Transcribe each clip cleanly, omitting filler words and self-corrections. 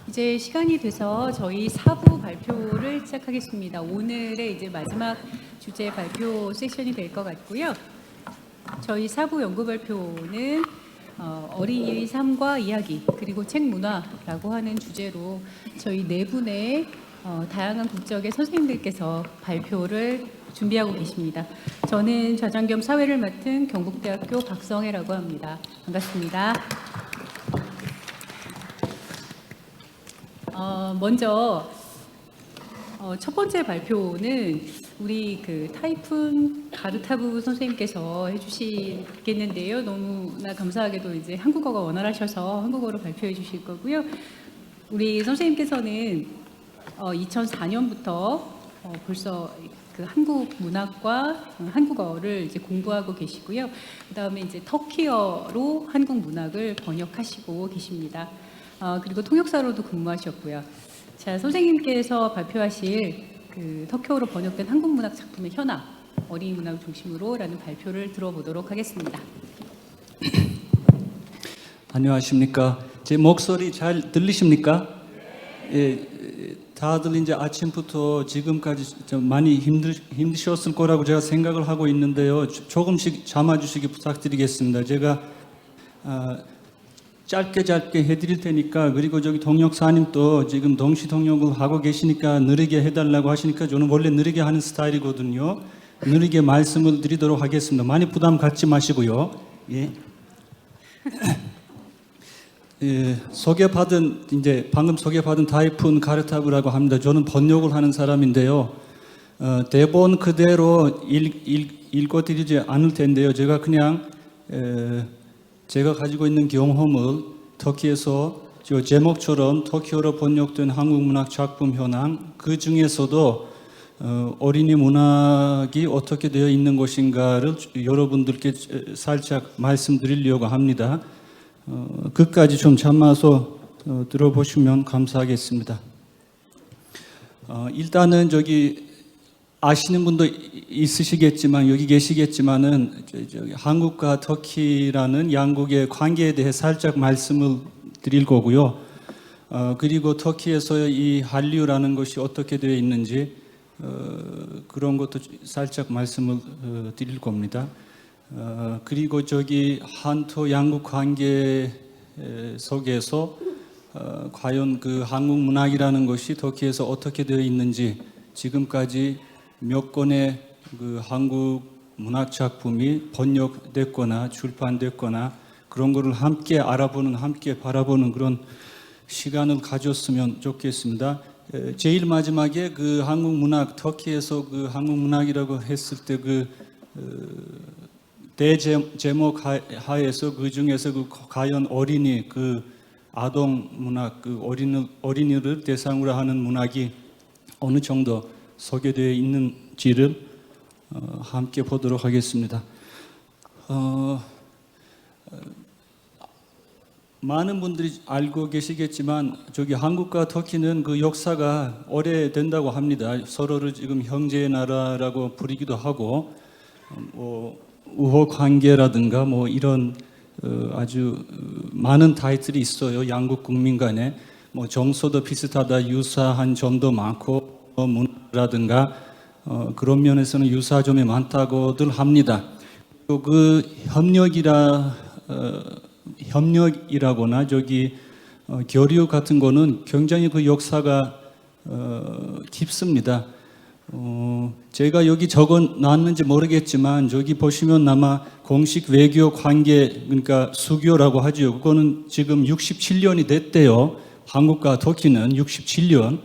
이제 시간이 돼서 저희 4부 발표를 시작하겠습니다. 오늘의 이제 마지막 주제 발표 세션이 될 것 같고요. 저희 4부 연구 발표는 어린이의 삶과 이야기 그리고 책 문화라고 하는 주제로 저희 네 분의 다양한 국적의 선생님들께서 발표를 준비하고 계십니다. 저는 좌장 겸 사회를 맡은 경북대학교 박성혜라고 합니다. 반갑습니다. 먼저 첫 번째 발표는 우리 그 타이푼 가르타부 선생님께서 해주시겠는데요. 너무나 감사하게도 이제 한국어가 원활하셔서 한국어로 발표해 주실 거고요. 우리 선생님께서는 2004년부터 벌써 그 한국 문학과 한국어를 이제 공부하고 계시고요. 그다음에 이제 터키어로 한국 문학을 번역하시고 계십니다. 그리고 통역사로도 근무하셨고요. 자, 선생님께서 발표하실 그 터키어로 번역된 한국 문학 작품의 현황, 어린이 문학을 중심으로라는 발표를 들어보도록 하겠습니다. 안녕하십니까? 제 목소리 잘 들리십니까? 예, 다들 이제 아침부터 지금까지 좀 많이 힘드셨을 거라고 제가 생각을 하고 있는데요. 조금씩 참아주시기 부탁드리겠습니다. 제가 짧게 해드릴 테니까, 그리고 저기 동역사님도 지금 동시 동역을 하고 계시니까 느리게 해달라고 하시니까 저는 원래 느리게 하는 스타일이거든요. 느리게 말씀을 드리도록 하겠습니다. 많이 부담 갖지 마시고요. 예. 예, 방금 소개받은 타이푼 가르타부라고 합니다. 저는 번역을 하는 사람인데요. 대본 그대로 읽어드리지 않을 텐데요. 제가 그냥 제가 가지고 있는 경험을 터키에서 저 제목처럼 터키어로 번역된 한국 문학 작품 현황, 그 중에서도 어린이 문학이 어떻게 되어 있는 것인가를 여러분들께 살짝 말씀드리려고 합니다. 끝까지 좀 참아서 들어보시면 감사하겠습니다. 일단은 저기 아시는 분도 있으시겠지만, 여기 계시겠지만은 저기 한국과 터키라는 양국의 관계에 대해 살짝 말씀을 드릴 거고요. 그리고 터키에서의 이 한류라는 것이 어떻게 되어 있는지 그런 것도 살짝 말씀을 드릴 겁니다. 그리고 저기 한토 양국 관계 속에서 과연 그 한국 문학이라는 것이 터키에서 어떻게 되어 있는지, 지금까지 몇 권의 그 한국 문학 작품이 번역됐거나 출판됐거나 그런 거를 함께 알아보는, 함께 바라보는 그런 시간을 가졌으면 좋겠습니다. 제일 마지막에 그 한국 문학, 터키에서 그 한국 문학이라고 했을 때 그 대제목 하에서 그 중에서 그 과연 어린이, 그 아동 문학, 그 어린이를 대상으로 하는 문학이 어느 정도 소개되어 있는지를 함께 보도록 하겠습니다. 많은 분들이 알고 계시겠지만 저기 한국과 터키는 그 역사가 오래된다고 합니다. 서로를 지금 형제의 나라라고 부르기도 하고, 우호 관계라든가 뭐 이런 아주 많은 타이틀이 있어요. 양국 국민 간에 뭐 정서도 비슷하다, 유사한 점도 많고, 문화라든가 그런 면에서는 유사점이 많다고들 합니다. 또 그 협력이라거나 저기 교류 같은 거는 굉장히 그 역사가 깊습니다. 제가 여기 적어 놨는지 모르겠지만 저기 보시면 아마 공식 외교 관계, 그러니까 수교라고 하죠. 그거는 지금 67년이 됐대요. 한국과 터키는 67년.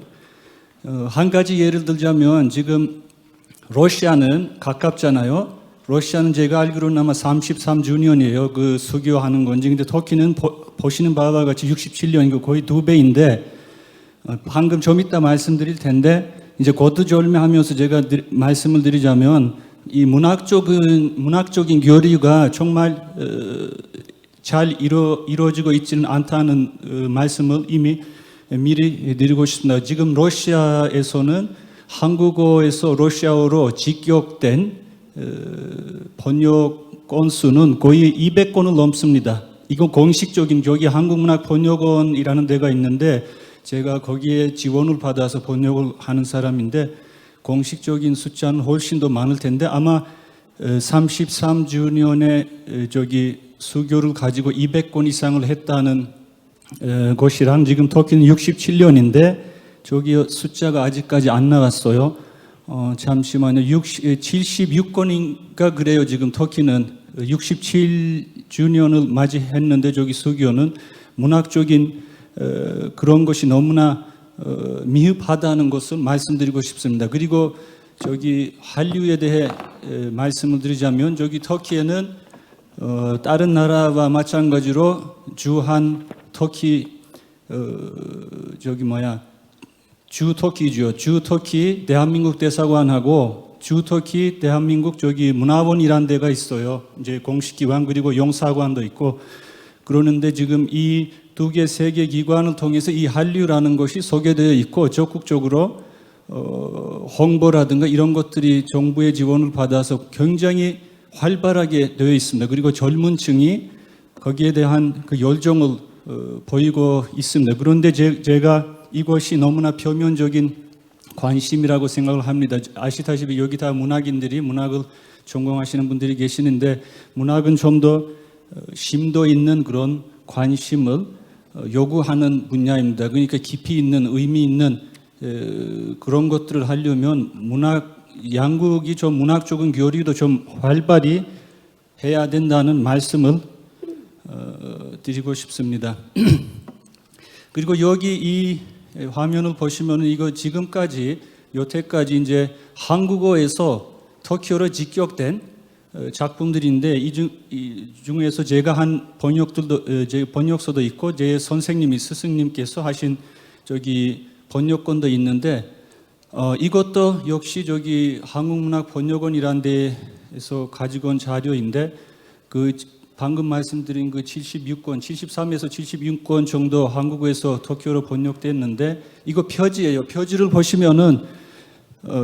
한 가지 예를 들자면 지금 러시아는 가깝잖아요. 러시아는 제가 알기로는 아마 33주년이에요. 그 수교하는 건지. 근데 터키는 보시는 바와 같이 67년이고 거의 2배인데, 방금 좀 이따 말씀드릴 텐데, 이제 거두절미하면서 제가 말씀을 드리자면, 이 문학적인 교류가 정말 잘 이루어지고 있지는 않다는 말씀을 이미 미리 드리고 싶습니다. 지금 러시아에서는 한국어에서 러시아어로 직역된 번역 건수는 거의 200권을 넘습니다. 이건 공식적인 저기 한국문학번역원이라는 데가 있는데 제가 거기에 지원을 받아서 번역을 하는 사람인데 공식적인 숫자는 훨씬 더 많을 텐데 아마 33주년에 저기 수교를 가지고 200권 이상을 했다는 것이랑 지금 터키는 67년인데 저기 숫자가 아직까지 안 나왔어요. 잠시만요. 76권인가 그래요. 지금 터키는 67주년을 맞이했는데 저기 수교는 문학적인 그런 것이 너무나 미흡하다는 것을 말씀드리고 싶습니다. 그리고 저기 한류에 대해 말씀을 드리자면 저기 터키에는 다른 나라와 마찬가지로 주한 터키 주 터키죠. 주 터키 대한민국 대사관하고 주 터키 대한민국 저기 문화원이란 데가 있어요. 이제 공식 기관 그리고 영사관도 있고 그러는데 지금 이 두 개, 세 개 기관을 통해서 이 한류라는 것이 소개되어 있고 적극적으로 홍보라든가 이런 것들이 정부의 지원을 받아서 굉장히 활발하게 되어 있습니다. 그리고 젊은 층이 거기에 대한 그 열정을 보이고 있습니다. 그런데 제가 이것이 너무나 표면적인 관심이라고 생각을 합니다. 아시다시피 여기 다 문학인들이 문학을 전공하시는 분들이 계시는데 문학은 좀 더 심도 있는 그런 관심을 요구하는 분야입니다. 그러니까 깊이 있는 의미 있는 그런 것들을 하려면 양국이 좀 문학적인 교류도 좀 활발히 해야 된다는 말씀을 드리고 싶습니다. 그리고 여기 이 화면을 보시면 이거 지금까지 여태까지 이제 한국어에서 터키어로 직역된 작품들인데 이 중에서 제가 한 번역들도 제 번역서도 있고 제 선생님이 스승님께서 하신 저기 번역본도 있는데 이것도 역시 저기 한국문학번역원이란 데에서 가지고 온 자료인데 그 방금 말씀드린 그 76권, 73에서 76권 정도 한국어에서 터키어로 번역됐는데 이거 표지예요. 표지를 보시면은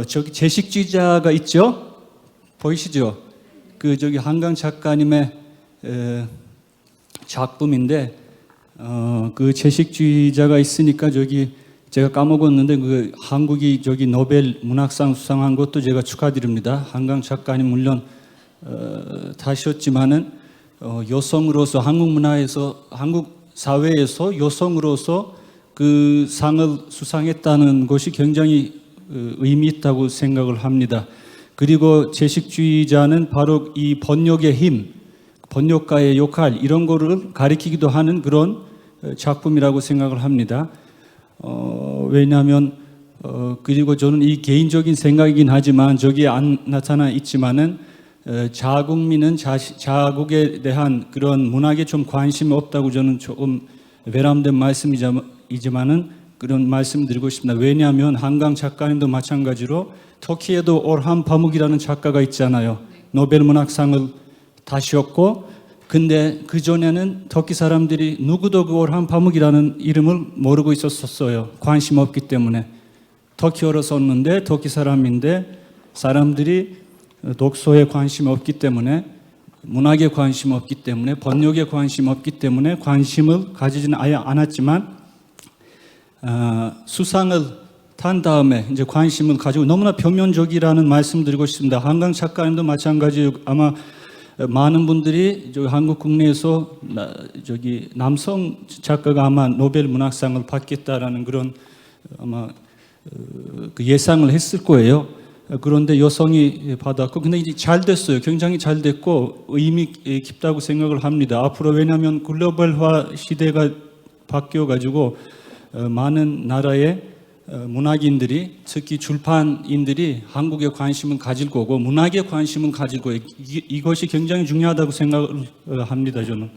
저기 제식주의자가 있죠? 보이시죠? 그 저기 한강 작가님의 작품인데 그 제식주의자가 있으니까 저기 제가 까먹었는데 그 한국이 저기 노벨 문학상 수상한 것도 제가 축하드립니다. 한강 작가님 물론 다셨지만은 여성으로서 한국 문화에서 한국 사회에서 여성으로서 그 상을 수상했다는 것이 굉장히 의미 있다고 생각을 합니다. 그리고 제식주의자는 바로 이 번역의 힘, 번역가의 역할 이런 거를 가리키기도 하는 그런 작품이라고 생각을 합니다. 왜냐하면 그리고 저는 이 개인적인 생각이긴 하지만 저기에 안 나타나 있지만은 자국민은 자국에 대한 그런 문학에 좀 관심이 없다고 저는 조금 외람된 말씀이지만은 그런 말씀 드리고 싶습니다. 왜냐하면 한강 작가님도 마찬가지로 터키에도 orhan pamuk이라는 작가가 있잖아요. 노벨 문학상을 타셨고 근데 그 전에는 터키 사람들이 누구도 그 orhan pamuk이라는 이름을 모르고 있었어요. 관심 없기 때문에. 터키어로 썼는데 터키 사람인데 사람들이 독서에 관심 없기 때문에 문학에 관심 없기 때문에 번역에 관심 없기 때문에 관심을 가지지는 아예 않았지만 수상을 탄 다음에 이제 관심을 가지고 너무나 표면적이라는 말씀 드리고 싶습니다. 한강 작가님도 마찬가지로 아마 많은 분들이 한국 국내에서 저기 남성 작가가 아마 노벨 문학상을 받겠다라는 그런 아마 그 예상을 했을 거예요. 그런데 여성이 받았고 근데 이제 잘 됐어요. 굉장히 잘 됐고 의미 깊다고 생각을 합니다. 앞으로 왜냐하면 글로벌화 시대가 바뀌어 가지고 많은 나라의 문학인들이 특히 출판인들이 한국에 관심을 가질 거고 문학에 관심을 가질 거예요. 이것이 굉장히 중요하다고 생각을 합니다. 저는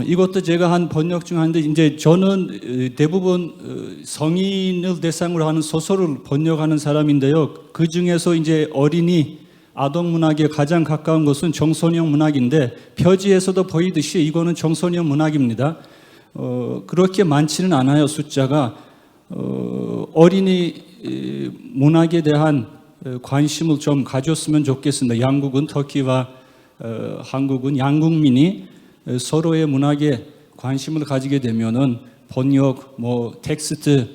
이것도 제가 한 번역 중 하는데 이제 저는 대부분 성인을 대상으로 하는 소설을 번역하는 사람인데요. 그 중에서 이제 어린이 아동 문학에 가장 가까운 것은 청소년 문학인데 표지에서도 보이듯이 이거는 청소년 문학입니다. 그렇게 많지는 않아요. 숫자가 어린이 문학에 대한 관심을 좀 가졌으면 좋겠습니다. 양국은 터키와 한국은 양국민이 서로의 문학에 관심을 가지게 되면은 번역, 뭐 텍스트,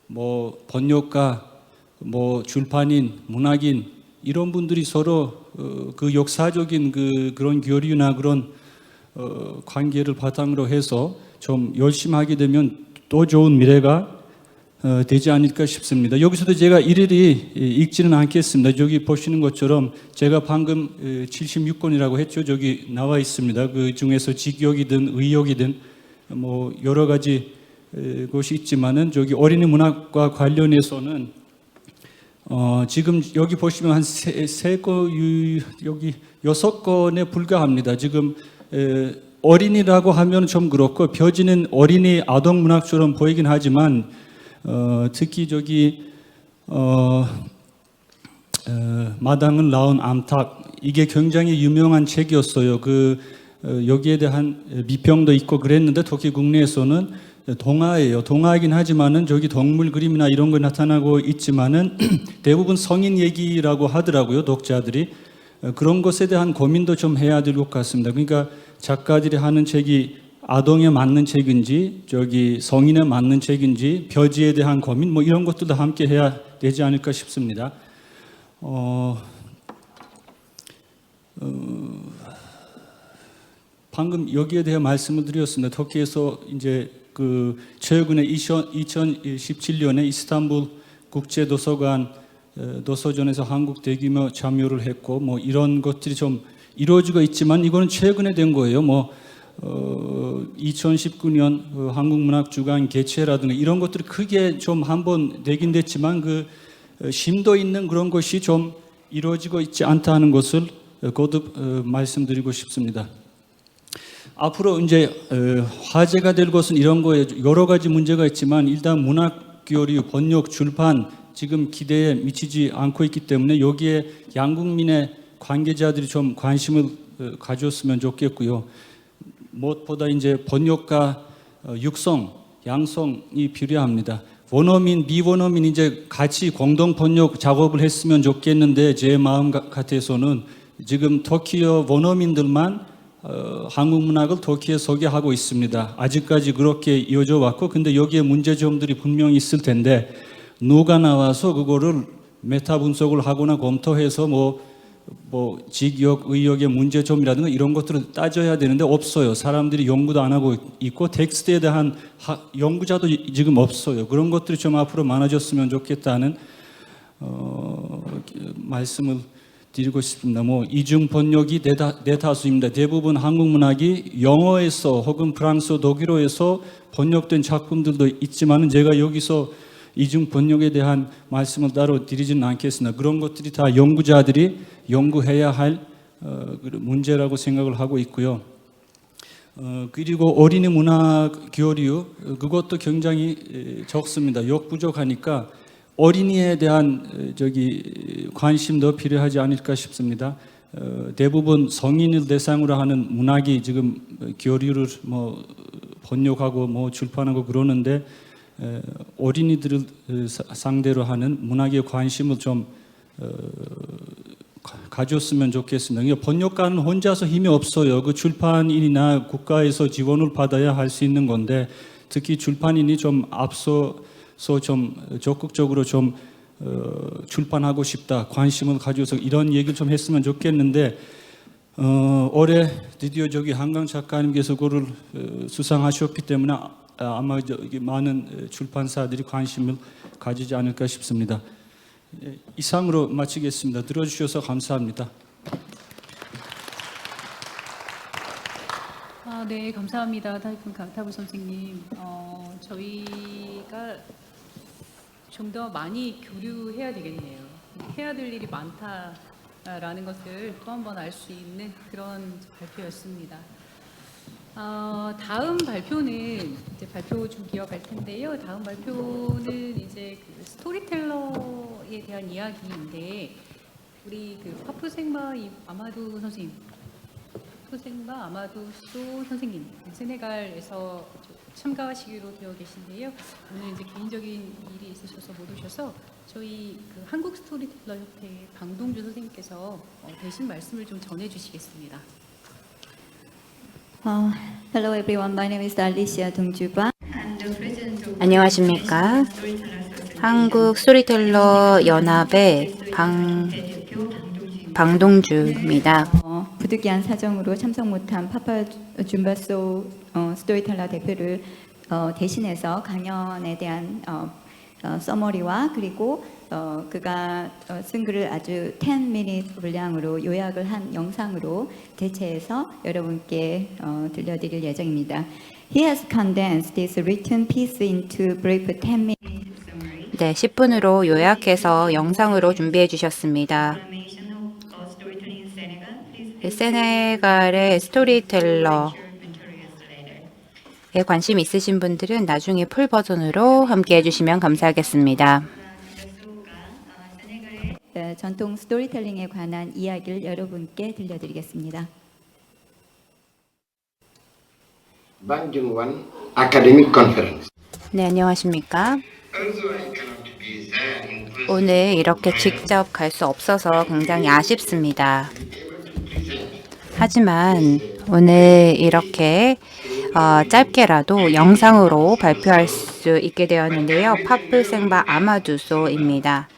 뭐 번역가, 뭐 출판인, 문학인 이런 분들이 서로 그 역사적인 그런 교류나 그런 관계를 바탕으로 해서 좀 열심히 하게 되면 또 좋은 미래가 되지 않을까 싶습니다. 여기서도 제가 일일이 읽지는 않겠습니다. 저기 보시는 것처럼 제가 방금 76권이라고 했죠. 저기 나와 있습니다. 그 중에서 직역이든 의역이든 뭐 여러 가지 것이 있지만은 저기 어린이 문학과 관련해서는 지금 여기 보시면 한 여기 6건에 불과합니다. 지금 어린이라고 하면 좀 그렇고 펴지는 어린이 아동 문학처럼 보이긴 하지만 특히 저기 마당을 낳은 암탉 이게 굉장히 유명한 책이었어요. 여기에 대한 비평도 있고 그랬는데 특히 국내에서는 동화예요. 동화이긴 하지만은 저기 동물 그림이나 이런 거 나타나고 있지만은 대부분 성인 얘기라고 하더라고요. 독자들이 그런 것에 대한 고민도 좀 해야 될 것 같습니다. 그러니까 작가들이 하는 책이 아동에 맞는 책인지 저기 성인에 맞는 책인지 표지에 대한 고민 뭐 이런 것들도 함께 해야 되지 않을까 싶습니다. 방금 여기에 대해 말씀을 드렸습니다. 터키에서 이제 최근에 2017년에 이스탄불 국제도서관 도서전에서 한국 대규모 참여를 했고 뭐 이런 것들이 좀 이루어지고 있지만 이거는 최근에 된 거예요. 2019년 한국문학주간 개최라든가 이런 것들이 크게 좀 한번 되긴 됐지만 심도 있는 그런 것이 좀 이루어지고 있지 않다 하는 것을 거듭 말씀드리고 싶습니다. 앞으로 이제 화제가 될 것은 이런 거에 여러 가지 문제가 있지만 일단 문학 교류, 번역, 출판 지금 기대에 미치지 않고 있기 때문에 여기에 양국민의 관계자들이 좀 관심을 가졌으면 좋겠고요. 무엇보다 이제 번역가 육성, 양성이 필요합니다. 원어민, 비원어민 이제 같이 공동 번역 작업을 했으면 좋겠는데 제 마음 같아서는 지금 터키어 원어민들만 한국 문학을 터키에 소개하고 있습니다. 아직까지 그렇게 이어져 왔고, 근데 여기에 문제점들이 분명히 있을 텐데 누가 나와서 그거를 메타 분석을 하거나 검토해서 직역, 의역의 문제점이라든가 이런 것들을 따져야 되는데 없어요. 사람들이 연구도 안 하고 있고 텍스트에 대한 연구자도 지금 없어요. 그런 것들이 좀 앞으로 많아졌으면 좋겠다는 말씀을 드리고 싶습니다. 이중 번역이 대다수입니다. 대부분 한국 문학이 영어에서 혹은 프랑스어, 독일어에서 번역된 작품들도 있지만 제가 여기서 이중 번역에 대한 말씀을 따로 드리지는 않겠습니다. 그런 것들이 다 연구자들이 연구해야 할 문제라고 생각을 하고 있고요. 그리고 어린이 문학 교류 그것도 굉장히 적습니다. 역부족하니까 어린이에 대한 관심도 필요하지 않을까 싶습니다. 대부분 성인을 대상으로 하는 문학이 지금 교류를 번역하고 출판하고 그러는데 어린이들을 상대로 하는 문학에 관심을 좀 가졌으면 좋겠습니다. 번역가는 혼자서 힘이 없어요. 그 출판인이나 국가에서 지원을 받아야 할 수 있는 건데 특히 출판인이 좀 앞서서 좀 적극적으로 좀 출판하고 싶다, 관심을 가져서 이런 얘기를 좀 했으면 좋겠는데 올해 드디어 한강 작가님께서 그걸 수상하셨기 때문에 아마 많은 출판사들이 관심을 가지지 않을까 싶습니다. 이상으로 마치겠습니다. 들어주셔서 감사합니다. 네, 감사합니다. 타부 선생님. 저희가 좀 더 많이 교류해야 되겠네요. 해야 될 일이 많다라는 것을 또 한 번 알 수 있는 그런 발표였습니다. 다음 발표는 이제 발표 좀 기억할 텐데요. 다음 발표는 이제 스토리텔러에 대한 이야기인데 우리 파푸생마 아마두 선생님, 파푸생마 아마두소 선생님 세네갈에서 참가하시기로 되어 계신데요. 오늘 이제 개인적인 일이 있으셔서 못 오셔서 저희 한국 스토리텔러 협회 강동주 선생님께서 대신 말씀을 좀 전해주시겠습니다. Hello everyone, my name is Alicia Dongjuba. And 안녕하십니까. 한국 스토리텔러 연합의 방동주입니다. 부득이한 사정으로 참석 못한 파파 줌바소 스토리텔러 대표를 대신해서 강연에 대한 서머리와 그리고 그가 쓴 글을 아주 10minute 분량으로 요약을 한 영상으로 대체해서 여러분께 들려드릴 예정입니다. He has condensed this written piece into brief 10-minute summary. 네, 10분으로 요약해서 영상으로 준비해 주셨습니다. 세네갈의 스토리텔러에 관심 있으신 분들은 나중에 풀 버전으로 함께 해주시면 감사하겠습니다. 전통 스토리텔링에 관한 이야기를 여러분께 들려드리겠습니다. Banjungwan Academic Conference. 네, 안녕하십니까. 오늘 이렇게 직접 갈 수 없어서 굉장히 아쉽습니다. 하지만 오늘 이렇게 짧게라도 영상으로 발표할 수 있게 되었는데요. 파플생바 아마두소입니다.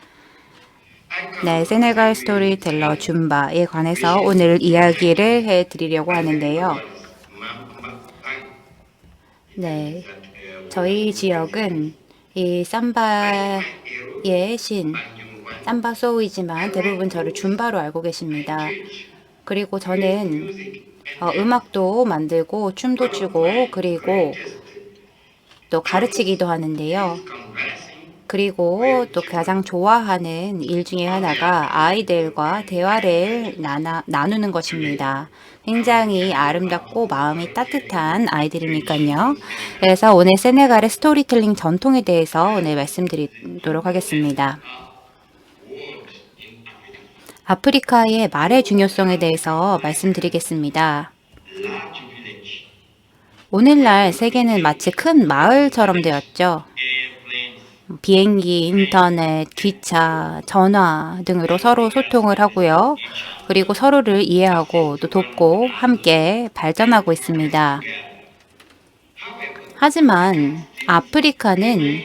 네, 세네갈 스토리텔러 줌바에 관해서 오늘 이야기를 해드리려고 하는데요. 네, 저희 지역은 이 삼바의 신, 삼바소이지만 대부분 저를 줌바로 알고 계십니다. 그리고 저는 음악도 만들고 춤도 추고 그리고 또 가르치기도 하는데요. 그리고 또 가장 좋아하는 일 중에 하나가 아이들과 대화를 나누는 것입니다. 굉장히 아름답고 마음이 따뜻한 아이들이니까요. 그래서 오늘 세네갈의 스토리텔링 전통에 대해서 오늘 말씀드리도록 하겠습니다. 아프리카의 말의 중요성에 대해서 말씀드리겠습니다. 오늘날 세계는 마치 큰 마을처럼 되었죠. 비행기, 인터넷, 기차, 전화 등으로 서로 소통을 하고요. 그리고 서로를 이해하고 또 돕고 함께 발전하고 있습니다. 하지만 아프리카는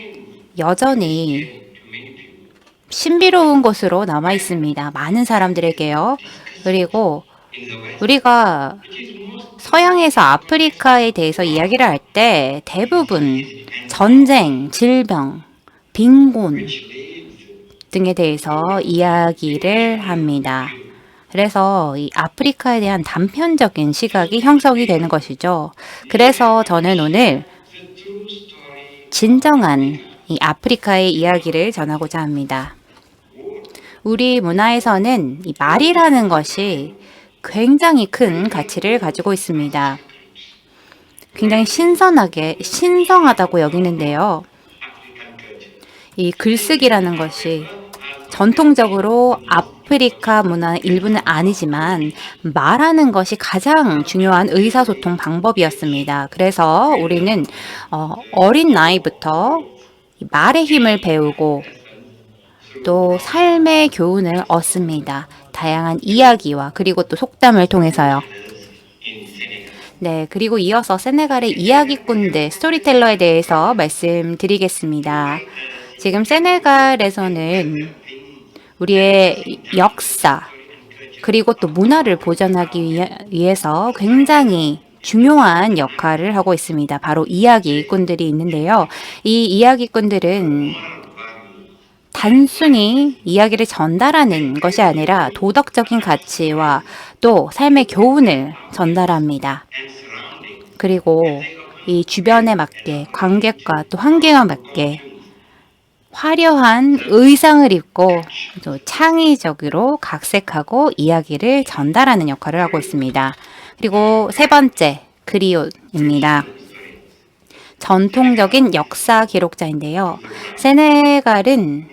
여전히 신비로운 곳으로 남아 있습니다. 많은 사람들에게요. 그리고 우리가 서양에서 아프리카에 대해서 이야기를 할 때 대부분 전쟁, 질병, 빈곤 등에 대해서 이야기를 합니다. 그래서 이 아프리카에 대한 단편적인 시각이 형성이 되는 것이죠. 그래서 저는 오늘 진정한 이 아프리카의 이야기를 전하고자 합니다. 우리 문화에서는 이 말이라는 것이 굉장히 큰 가치를 가지고 있습니다. 굉장히 신성하다고 여기는데요. 이 글쓰기라는 것이 전통적으로 아프리카 문화의 일부는 아니지만 말하는 것이 가장 중요한 의사소통 방법이었습니다. 그래서 우리는 어린 나이부터 말의 힘을 배우고 또 삶의 교훈을 얻습니다. 다양한 이야기와 그리고 또 속담을 통해서요. 네, 그리고 이어서 세네갈의 이야기꾼들, 스토리텔러에 대해서 말씀드리겠습니다. 지금 세네갈에서는 우리의 역사 그리고 또 문화를 보존하기 위해서 굉장히 중요한 역할을 하고 있습니다. 바로 이야기꾼들이 있는데요. 이 이야기꾼들은 단순히 이야기를 전달하는 것이 아니라 도덕적인 가치와 또 삶의 교훈을 전달합니다. 그리고 이 주변에 맞게 관객과 또 환경에 맞게 화려한 의상을 입고 또 창의적으로 각색하고 이야기를 전달하는 역할을 하고 있습니다. 그리고 세 번째, 그리옷입니다. 전통적인 역사 기록자인데요. 세네갈은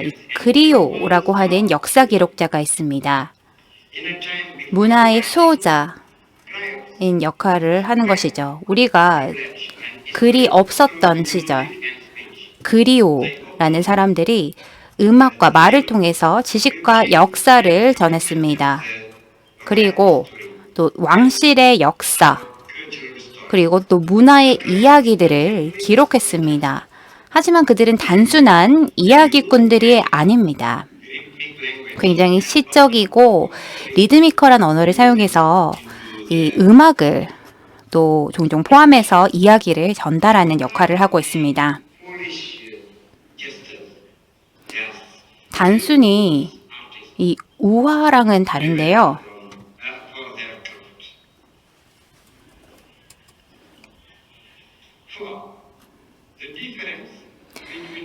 이 그리오라고 하는 역사 기록자가 있습니다. 문화의 수호자인 역할을 하는 것이죠. 우리가 글이 없었던 시절, 그리오라는 사람들이 음악과 말을 통해서 지식과 역사를 전했습니다. 그리고 또 왕실의 역사, 그리고 또 문화의 이야기들을 기록했습니다. 하지만 그들은 단순한 이야기꾼들이 아닙니다. 굉장히 시적이고 리드미컬한 언어를 사용해서 이 음악을 또 종종 포함해서 이야기를 전달하는 역할을 하고 있습니다. 단순히 이 우화랑은 다른데요.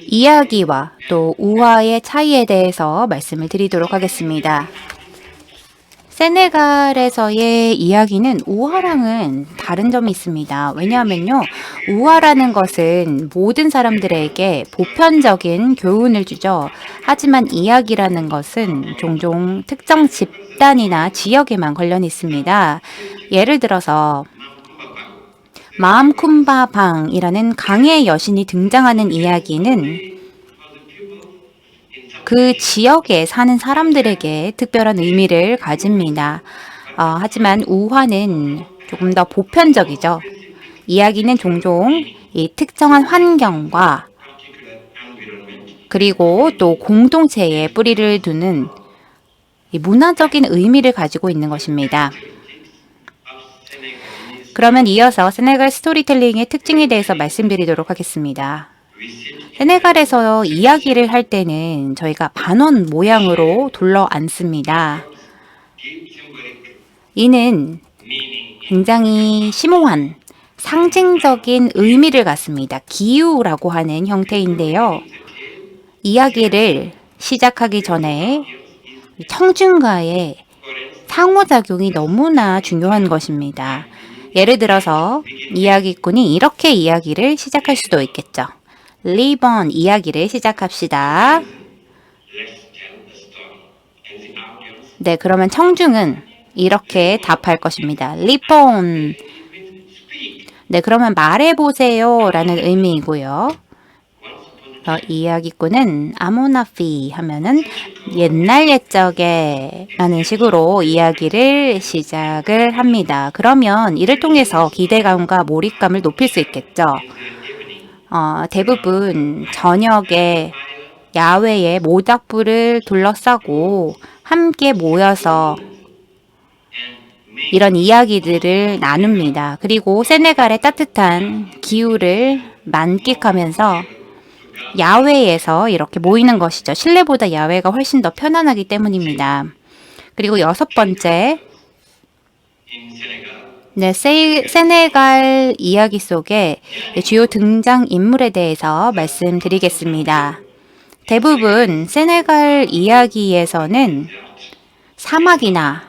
이야기와 또 우화의 차이에 대해서 말씀을 드리도록 하겠습니다. 세네갈에서의 이야기는 우화랑은 다른 점이 있습니다. 왜냐하면요, 우화라는 것은 모든 사람들에게 보편적인 교훈을 주죠. 하지만 이야기라는 것은 종종 특정 집단이나 지역에만 관련이 있습니다. 예를 들어서 마암쿰바방이라는 강의 여신이 등장하는 이야기는 그 지역에 사는 사람들에게 특별한 의미를 가집니다. 하지만 우화는 조금 더 보편적이죠. 이야기는 종종 이 특정한 환경과 그리고 또 공동체에 뿌리를 두는 이 문화적인 의미를 가지고 있는 것입니다. 그러면 이어서 세네갈 스토리텔링의 특징에 대해서 말씀드리도록 하겠습니다. 세네갈에서 이야기를 할 때는 저희가 반원 모양으로 둘러 앉습니다. 이는 굉장히 심오한 상징적인 의미를 갖습니다. 기우라고 하는 형태인데요. 이야기를 시작하기 전에 청중과의 상호작용이 너무나 중요한 것입니다. 예를 들어서 이야기꾼이 이렇게 이야기를 시작할 수도 있겠죠. Live on, 이야기를 시작합시다. 네, 그러면 청중은 이렇게 답할 것입니다. Live on. 네, 그러면 말해보세요 라는 의미이고요. 이야기꾼은 아모나피 하면은 옛날 옛적에 라는 식으로 이야기를 시작을 합니다. 그러면 이를 통해서 기대감과 몰입감을 높일 수 있겠죠. 대부분 저녁에 야외에 모닥불을 둘러싸고 함께 모여서 이런 이야기들을 나눕니다. 그리고 세네갈의 따뜻한 기후를 만끽하면서 야외에서 이렇게 모이는 것이죠. 실내보다 야외가 훨씬 더 편안하기 때문입니다. 그리고 6번째, 네, 세네갈 이야기 속에 주요 등장 인물에 대해서 말씀드리겠습니다. 대부분 세네갈 이야기에서는 사막이나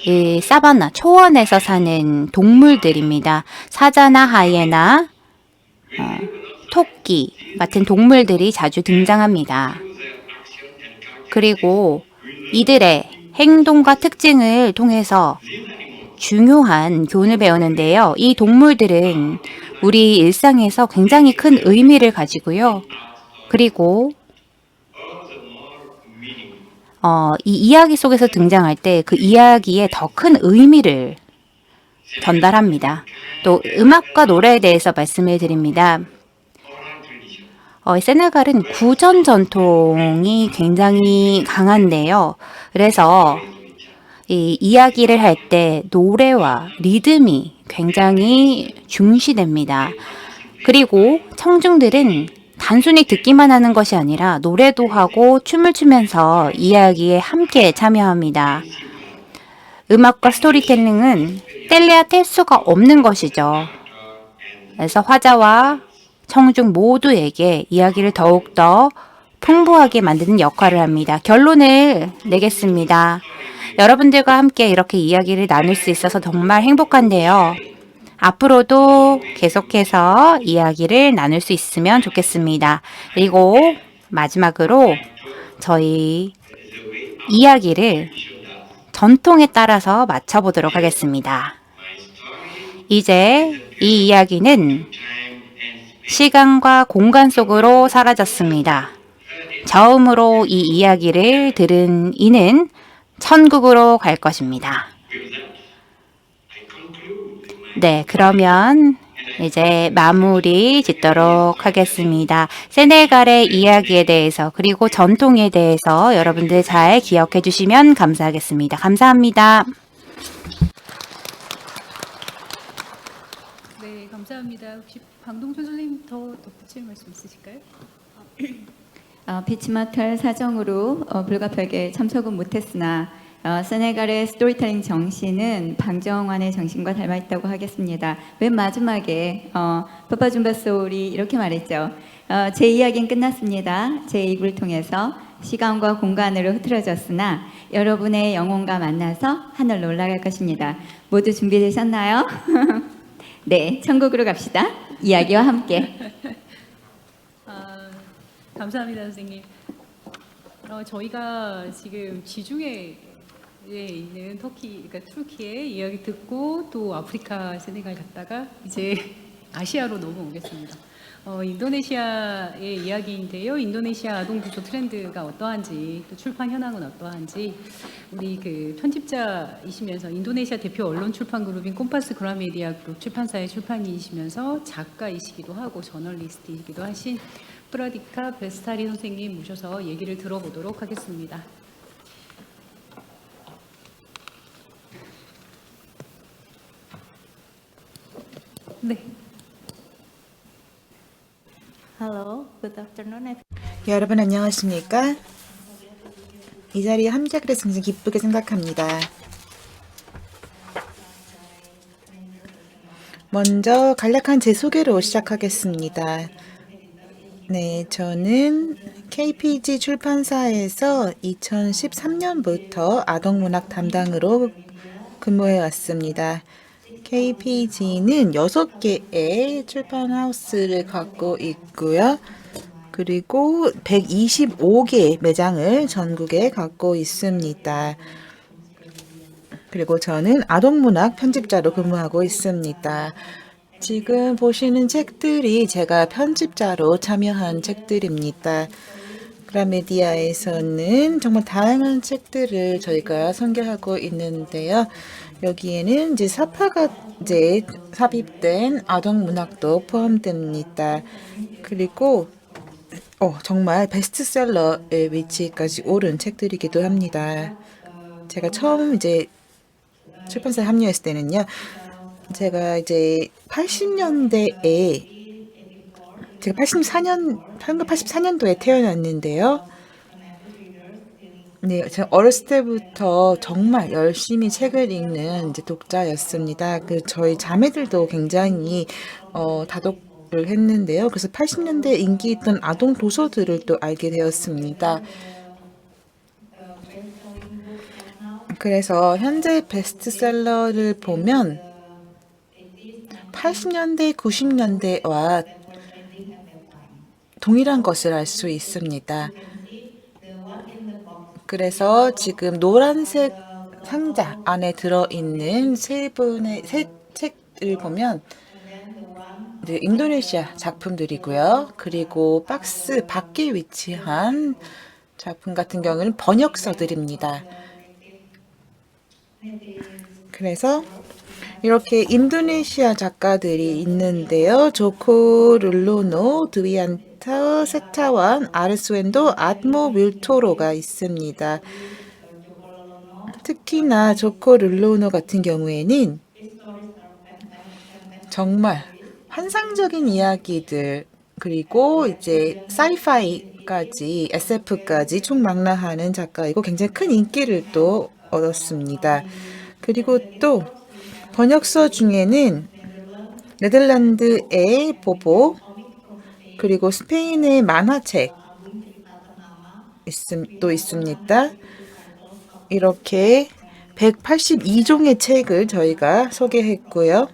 이 사바나, 초원에서 사는 동물들입니다. 사자나 하이에나, 토끼 같은 동물들이 자주 등장합니다. 그리고 이들의 행동과 특징을 통해서 중요한 교훈을 배우는데요. 이 동물들은 우리 일상에서 굉장히 큰 의미를 가지고요. 그리고 이 이야기 속에서 등장할 때 그 이야기에 더 큰 의미를 전달합니다. 또 음악과 노래에 대해서 말씀을 드립니다. 세네갈은 구전 전통이 굉장히 강한데요. 그래서 이 이야기를 할 때 노래와 리듬이 굉장히 중시됩니다. 그리고 청중들은 단순히 듣기만 하는 것이 아니라 노래도 하고 춤을 추면서 이야기에 함께 참여합니다. 음악과 스토리텔링은 뗄래야 뗄 수가 없는 것이죠. 그래서 화자와 청중 모두에게 이야기를 더욱더 풍부하게 만드는 역할을 합니다. 결론을 내겠습니다. 여러분들과 함께 이렇게 이야기를 나눌 수 있어서 정말 행복한데요. 앞으로도 계속해서 이야기를 나눌 수 있으면 좋겠습니다. 그리고 마지막으로 저희 이야기를 전통에 따라서 맞춰보도록 하겠습니다. 이제 이 이야기는 시간과 공간 속으로 사라졌습니다. 처음으로 이 이야기를 들은 이는 천국으로 갈 것입니다. 네, 그러면 이제 마무리 짓도록 하겠습니다. 세네갈의 이야기에 대해서 그리고 전통에 대해서 여러분들 잘 기억해 주시면 감사하겠습니다. 감사합니다. 네, 감사합니다. 혹시 방동준 선생님 더 덧붙일 말씀 있으실까요? 비치마탈 사정으로 불가피하게 참석은 못했으나 세네갈의 스토리텔링 정신은 방정환의 정신과 닮아 있다고 하겠습니다. 맨 마지막에 파파줌바소울이 이렇게 말했죠. 제 이야기는 끝났습니다. 제 입을 통해서 시간과 공간으로 흐트러졌으나 여러분의 영혼과 만나서 하늘로 올라갈 것입니다. 모두 준비되셨나요? 네, 천국으로 갑시다. 이야기와 함께. 감사합니다, 선생님. 저희가 지금 지중해에 있는 터키, 그러니까 투르키의 이야기 듣고 또 아프리카 세네갈 갔다가 이제 아시아로 넘어오겠습니다. 인도네시아의 이야기인데요. 인도네시아 아동 부조 트렌드가 어떠한지, 또 출판 현황은 어떠한지, 우리 그 편집자이시면서 인도네시아 대표 언론 출판 그룹인 콤파스 그라메디아 그룹 출판사의 출판이시면서 작가이시기도 하고 저널리스트이기도 하신 프라디카 베스타리 선생님 모셔서 얘기를 들어보도록 하겠습니다. 네. Hello, good afternoon. 여러분 안녕하십니까? 이 자리에 함께하게 돼서 굉장히 기쁘게 생각합니다. 먼저 간략한 제 소개로 시작하겠습니다. 네, 저는 KPG 출판사에서 2013년부터 아동문학 담당으로 근무해 왔습니다. KPG는 6개의 출판하우스를 갖고 있고요. 그리고 125개 매장을 전국에 갖고 있습니다. 그리고 저는 아동문학 편집자로 근무하고 있습니다. 지금 보시는 책들이 제가 편집자로 참여한 책들입니다. 그라메디아에서는 정말 다양한 책들을 저희가 선결하고 있는데요. 여기에는 이제 사파가 이제 삽입된 아동 문학도 포함됩니다. 그리고 정말 베스트셀러의 위치까지 오른 책들이기도 합니다. 제가 처음 이제 출판사에 합류했을 때는요. 제가 이제 80년대에 제가 1984년도에 태어났는데요. 네, 제가 어렸을 때부터 정말 열심히 책을 읽는 이제 독자였습니다. 저희 자매들도 굉장히 다독을 했는데요. 그래서 80년대에 인기 있던 아동 도서들을 또 알게 되었습니다. 그래서 현재 베스트셀러를 보면 80년대, 90년대와 동일한 것을 알 수 있습니다. 그래서 지금 노란색 상자 안에 들어있는 세 책을 보면 이제 인도네시아 작품들이고요. 그리고 박스 밖에 위치한 작품 같은 경우는 번역서들입니다. 그래서 이렇게 인도네시아 작가들이 있는데요. 조코 룰로노, 드위안터, 세타완, 아르스웬도, 아트모 윌토로가 있습니다. 특히나 조코 룰로노 같은 경우에는 정말 환상적인 이야기들 그리고 이제 사이파이까지 SF까지 총망라하는 작가이고 굉장히 큰 인기를 또 얻었습니다. 그리고 또 번역서 중에는 네덜란드의 보보 그리고 스페인의 만화책 또 있습니다. 이렇게 182종의 책을 저희가 소개했고요.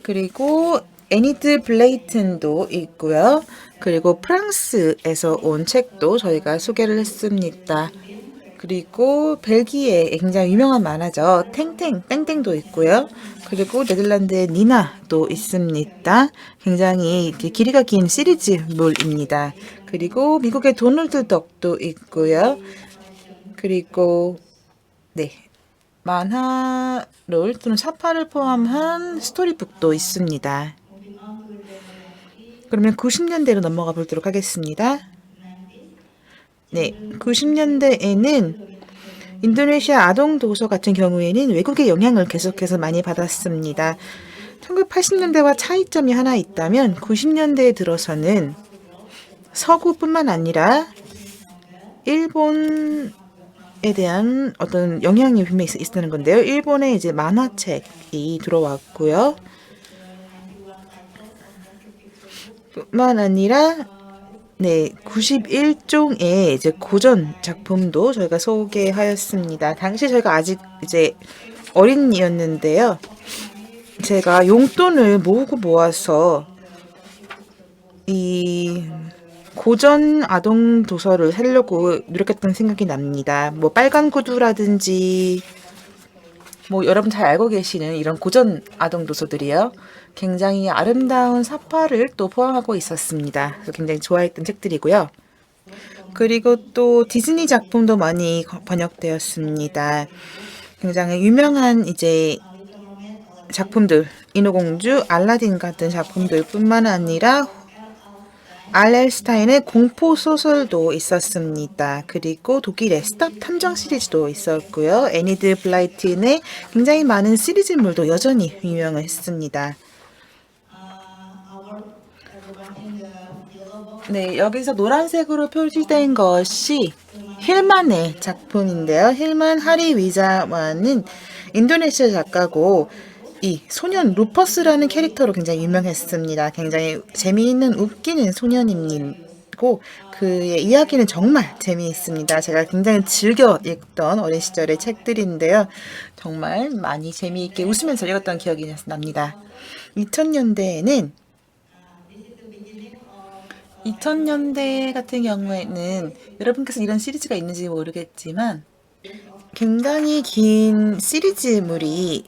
그리고 애니드 블레이튼도 있고요. 그리고 프랑스에서 온 책도 저희가 소개를 했습니다. 그리고 벨기에 굉장히 유명한 만화죠. 땡땡도 있고요. 그리고 네덜란드의 니나도 있습니다. 굉장히 길이가 긴 시리즈물입니다. 그리고 미국의 도널드 덕도 있고요. 그리고 네 만화를 또는 사파를 포함한 스토리북도 있습니다. 그러면 90년대로 넘어가 보도록 하겠습니다. 네, 90년대에는 인도네시아 아동 도서 같은 경우에는 외국의 영향을 계속해서 많이 받았습니다. 1980년대와 차이점이 하나 있다면 90년대에 들어서는 서구뿐만 아니라 일본에 대한 어떤 영향이 분명히 있었다는 건데요. 일본의 이제 만화책이 들어왔고요. 뿐만 아니라 91종의 이제 고전 작품도 저희가 소개하였습니다. 당시 저희가 아직 이제 어린이였는데요. 제가 용돈을 모아서 이 고전 아동 도서를 사려고 노력했던 생각이 납니다. 뭐 빨간 구두라든지 뭐 여러분 잘 알고 계시는 이런 고전 아동 도서들이요. 굉장히 아름다운 사파를 또 포함하고 있었습니다. 그래서 굉장히 좋아했던 책들이고요. 그리고 또 디즈니 작품도 많이 번역되었습니다. 굉장히 유명한 이제 작품들, 인어공주, 알라딘 같은 작품들뿐만 아니라 R.L. 스타인의 공포 소설도 있었습니다. 그리고 독일의 스탑 탐정 시리즈도 있었고요. 애니드 블라이튼의 굉장히 많은 시리즈물도 여전히 유명했습니다. 네, 여기서 노란색으로 표시된 것이 힐만의 작품인데요. 힐만 하리위자와는 인도네시아 작가고 이 소년 루퍼스라는 캐릭터로 굉장히 유명했습니다. 굉장히 재미있는 웃기는 소년이고 그의 이야기는 정말 재미있습니다. 제가 굉장히 즐겨 읽던 어린 시절의 책들인데요. 정말 많이 재미있게 웃으면서 읽었던 기억이 납니다. 2000년대 같은 경우에는 여러분께서 이런 시리즈가 있는지 모르겠지만 굉장히 긴 시리즈물이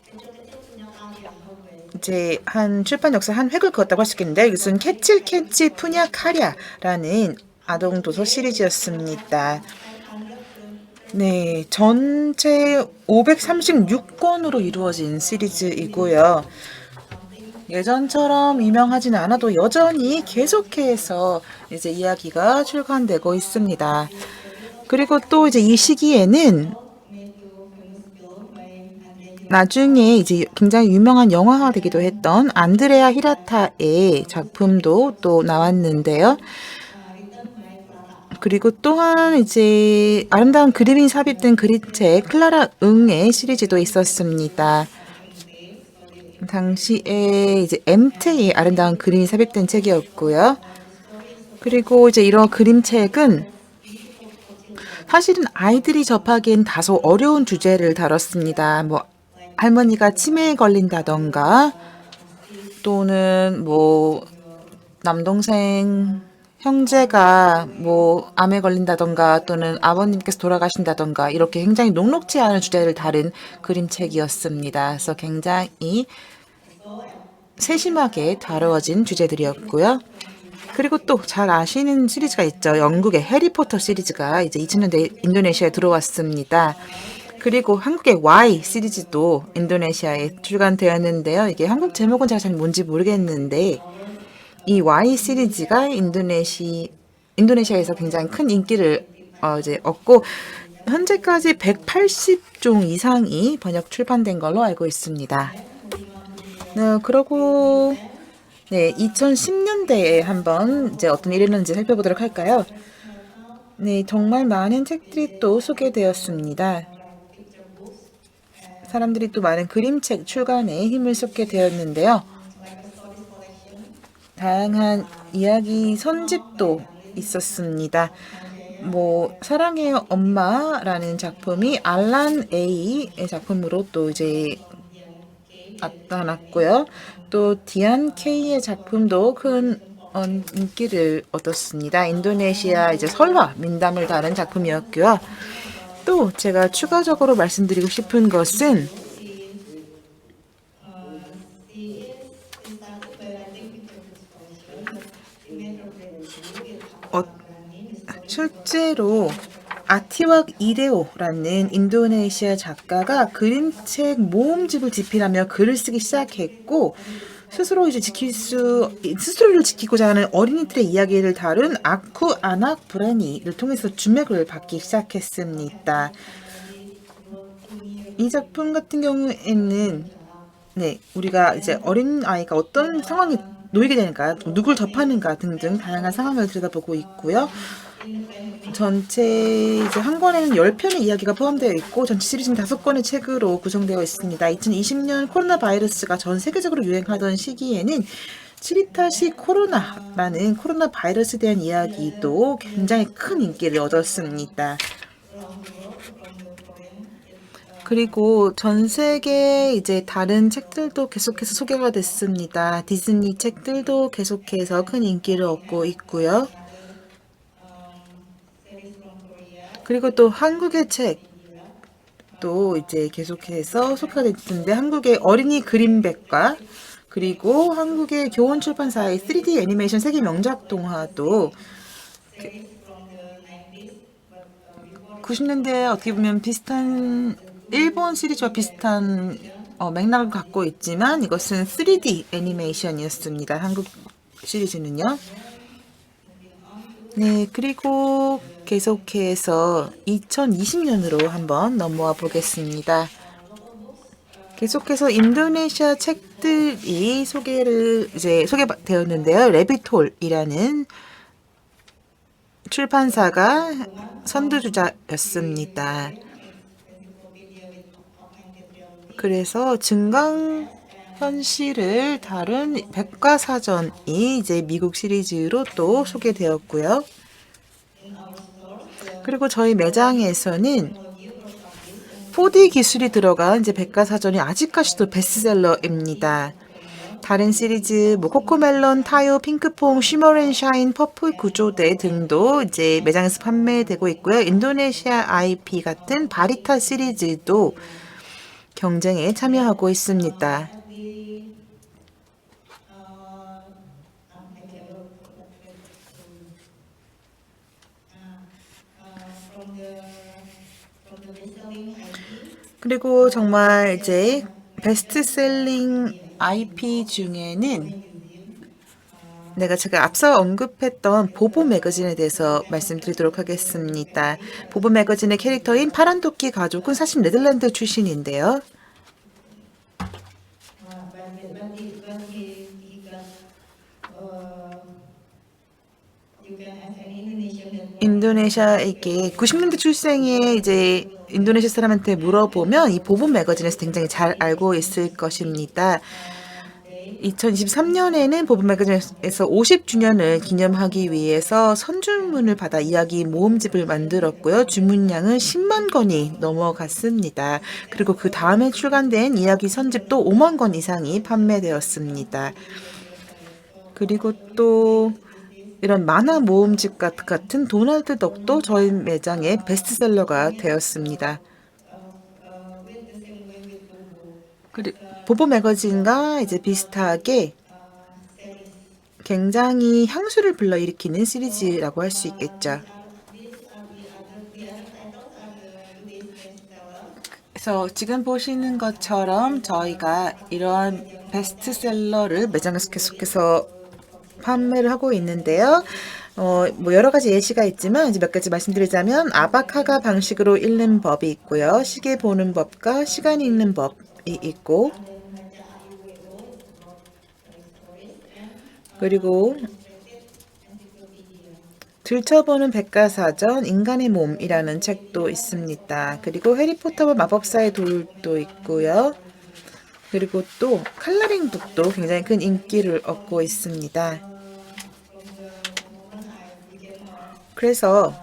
이제 한 출판 역사 한 획을 그었다고 할 수 있겠는데요. 이것은 캐칠 푸냐 카랴라는 아동 도서 시리즈였습니다. 네, 전체 536권으로 이루어진 시리즈이고요. 예전처럼 유명하지는 않아도 여전히 계속해서 이제 이야기가 출간되고 있습니다. 그리고 또 이제 이 시기에는 나중에 이제 굉장히 유명한 영화화되기도 했던 안드레아 히라타의 작품도 또 나왔는데요. 그리고 또한 이제 아름다운 그림이 삽입된 그림책 클라라 응의 시리즈도 있었습니다. 당시에 이제 엠테의 아름다운 그림이 삽입된 책이었고요. 그리고 이제 이런 그림책은 사실은 아이들이 접하기엔 다소 어려운 주제를 다뤘습니다. 뭐 할머니가 치매에 걸린다던가 또는 뭐 남동생 형제가 뭐 암에 걸린다던가 또는 아버님께서 돌아가신다던가 이렇게 굉장히 녹록지 않은 주제를 다룬 그림책이었습니다. 그래서 굉장히 세심하게 다루어진 주제들이었고요. 그리고 또 잘 아시는 시리즈가 있죠. 영국의 해리포터 시리즈가 이제 2000년대 인도네시아에 들어왔습니다. 그리고 한국의 Y 시리즈도 인도네시아에 출간되었는데요. 이게 한국 제목은 제가 잘 뭔지 모르겠는데 이 Y 시리즈가 인도네시아에서 굉장히 큰 인기를 이제 얻고 현재까지 180종 이상이 번역 출판된 걸로 알고 있습니다. 네, 그러고 2010년대에 한번 이제 어떤 일이 있는지 살펴보도록 할까요? 네, 정말 많은 책들이 또 소개되었습니다. 사람들이 또 많은 그림책 출간에 힘을 쏟게 되었는데요. 다양한 이야기 선집도 있었습니다. 뭐 사랑해요 엄마라는 작품이 알란 A의 작품으로 또 이제 나타났고요. 또 디안 K의 작품도 큰 인기를 얻었습니다. 인도네시아 이제 설화 민담을 다룬 작품이었고요. 또 제가 추가적으로 말씀드리고 싶은 것은 실제로 아티왁 이데오라는 인도네시아 작가가 그림책 모음집을 집필하며 글을 쓰기 시작했고 스스로를 지키고자 하는 어린이들의 이야기를 다룬 아쿠 아낙 브라니를 통해서 주맥을 받기 시작했습니다. 이 작품 같은 경우에는 우리가 이제 어린 아이가 어떤 상황에 놓이게 되는가, 누굴 접하는가 등등 다양한 상황을 들여다보고 있고요. 전체 이제 한 권에는 10편의 이야기가 포함되어 있고 전체 시리즈는 5권의 책으로 구성되어 있습니다. 2020년 코로나 바이러스가 전 세계적으로 유행하던 시기에는 치리타시 코로나라는 코로나 바이러스에 대한 이야기도 굉장히 큰 인기를 얻었습니다. 그리고 전 세계 이제 다른 책들도 계속해서 소개가 됐습니다. 디즈니 책들도 계속해서 큰 인기를 얻고 있고요. 그리고 또 한국의 책도 이제 계속해서 소개가 됐는데 한국의 어린이 그림백과 그리고 한국의 교원 출판사의 3D 애니메이션 세계 명작 동화도 90년대에 어떻게 보면 비슷한 일본 시리즈와 비슷한 맥락을 갖고 있지만 이것은 3D 애니메이션이었습니다. 한국 시리즈는요. 네, 그리고 계속해서 2020년으로 한번 넘어와 보겠습니다. 계속해서 인도네시아 책들이 소개되었는데요. 레빗홀이라는 출판사가 선두주자였습니다. 그래서 증강현실을 다룬 백과사전이 이제 미국 시리즈로 또 소개되었고요. 그리고 저희 매장에서는 4D 기술이 들어간 이제 백과사전이 아직까지도 베스트셀러입니다. 다른 시리즈 코코멜론, 타요, 핑크퐁, 쉬머앤샤인, 퍼플 구조대 등도 이제 매장에서 판매되고 있고요. 인도네시아 IP 같은 바리타 시리즈도 경쟁에 참여하고 있습니다. 그리고 정말 이제 베스트셀링 IP 중에는 제가 앞서 언급했던 보보 매거진에 대해서 말씀드리도록 하겠습니다. 보보 매거진의 캐릭터인 파란 토끼 가족은 사실 네덜란드 출신인데요. 인도네시아에게 90년대 출생의 이제 인도네시아 사람한테 물어보면 이 보보 매거진에서 굉장히 잘 알고 있을 것입니다. 2023년에는 보보 매거진에서 50주년을 기념하기 위해서 선주문을 받아 이야기 모음집을 만들었고요. 주문량은 10만 권이 넘어갔습니다. 그리고 그 다음에 출간된 이야기 선집도 5만 권 이상이 판매되었습니다. 그리고 또 이런 만화 모음집 같은 도널드 덕도 저희 매장의 베스트셀러가 되었습니다. 보보 매거진과 이제 비슷하게 굉장히 향수를 불러일으키는 시리즈라고 할 수 있겠죠. 그래서 지금 보시는 것처럼 저희가 이러한 베스트셀러를 매장에서 계속해서 판매를 하고 있는데요. 뭐 여러 가지 예시가 있지만 이제 몇 가지 말씀드리자면 아바카가 방식으로 읽는 법이 있고요. 시계 보는 법과 시간 읽는 법이 있고, 그리고 들춰보는 백과사전 인간의 몸이라는 책도 있습니다. 그리고 해리포터와 마법사의 돌도 있고요. 그리고 또 칼라링 북도 굉장히 큰 인기를 얻고 있습니다. 그래서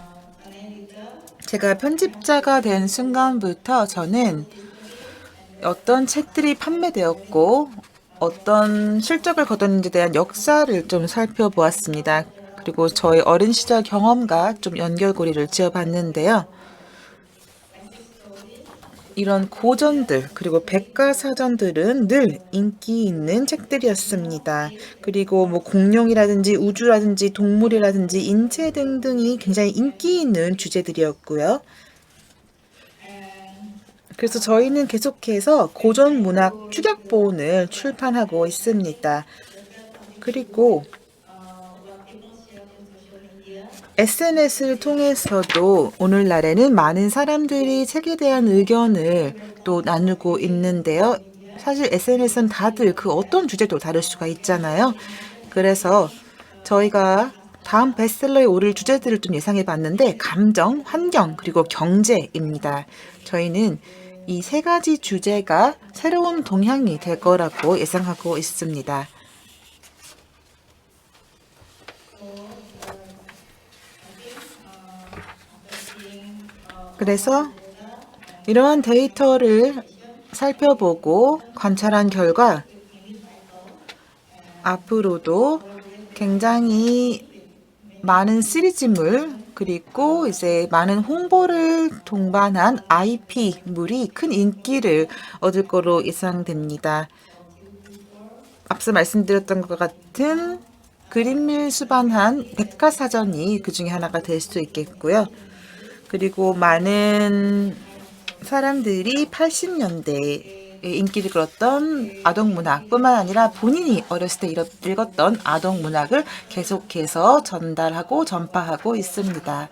제가 편집자가 된 순간부터 저는 어떤 책들이 판매되었고 어떤 실적을 거뒀는지에 대한 역사를 좀 살펴보았습니다. 그리고 저의 어린 시절 경험과 좀 연결고리를 지어봤는데요. 이런 고전들 그리고 백과사전들은 늘 인기 있는 책들이었습니다. 그리고 뭐 공룡이라든지 우주라든지 동물이라든지 인체 등등이 굉장히 인기 있는 주제들이었고요. 그래서 저희는 계속해서 고전 문학 축약본을 출판하고 있습니다. 그리고 SNS를 통해서도 오늘날에는 많은 사람들이 책에 대한 의견을 또 나누고 있는데요. 사실 SNS는 다들 그 어떤 주제도 다룰 수가 있잖아요. 그래서 저희가 다음 베스트셀러에 오를 주제들을 좀 예상해 봤는데 감정, 환경, 그리고 경제입니다. 저희는 이 세 가지 주제가 새로운 동향이 될 거라고 예상하고 있습니다. 그래서 이러한 데이터를 살펴보고 관찰한 결과 앞으로도 굉장히 많은 시리즈물 그리고 이제 많은 홍보를 동반한 IP물이 큰 인기를 얻을 거로 예상됩니다. 앞서 말씀드렸던 것 같은 그린밀 수반한 백과사전이 그 중에 하나가 될 수 있겠고요. 그리고 많은 사람들이 80년대에 인기를 끌었던 아동문학뿐만 아니라 본인이 어렸을 때 읽었던 아동문학을 계속해서 전달하고 전파하고 있습니다.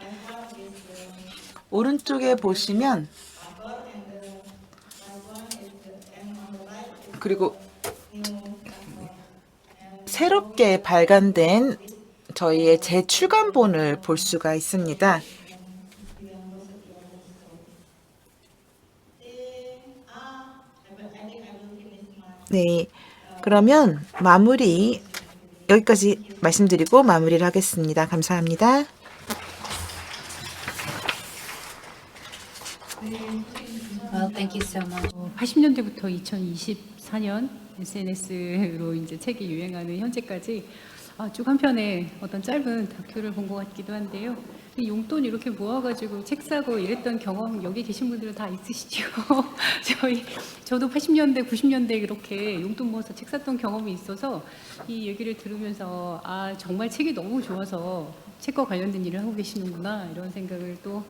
오른쪽에 보시면 그리고 새롭게 발간된 저희의 재출간본을 볼 수가 있습니다. 네, 그러면 마무리 여기까지 말씀드리고 마무리를 하겠습니다. 감사합니다. Well, thank you so much. 80년대부터 2024년 SNS로 이제 책이 유행하는 현재까지 쭉 한 편의 어떤 짧은 다큐를 본 것 같기도 한데요. 이 용돈 이렇게 모아가지고 책 사고 이랬던 경험 여기 계신 분들은 다 있으시죠? 저도 80년대, 90년대 그렇게 용돈 모아서 책 샀던 경험이 있어서 이 얘기를 들으면서 정말 책이 너무 좋아서 책과 관련된 일을 하고 계시는구나 이런 생각을 또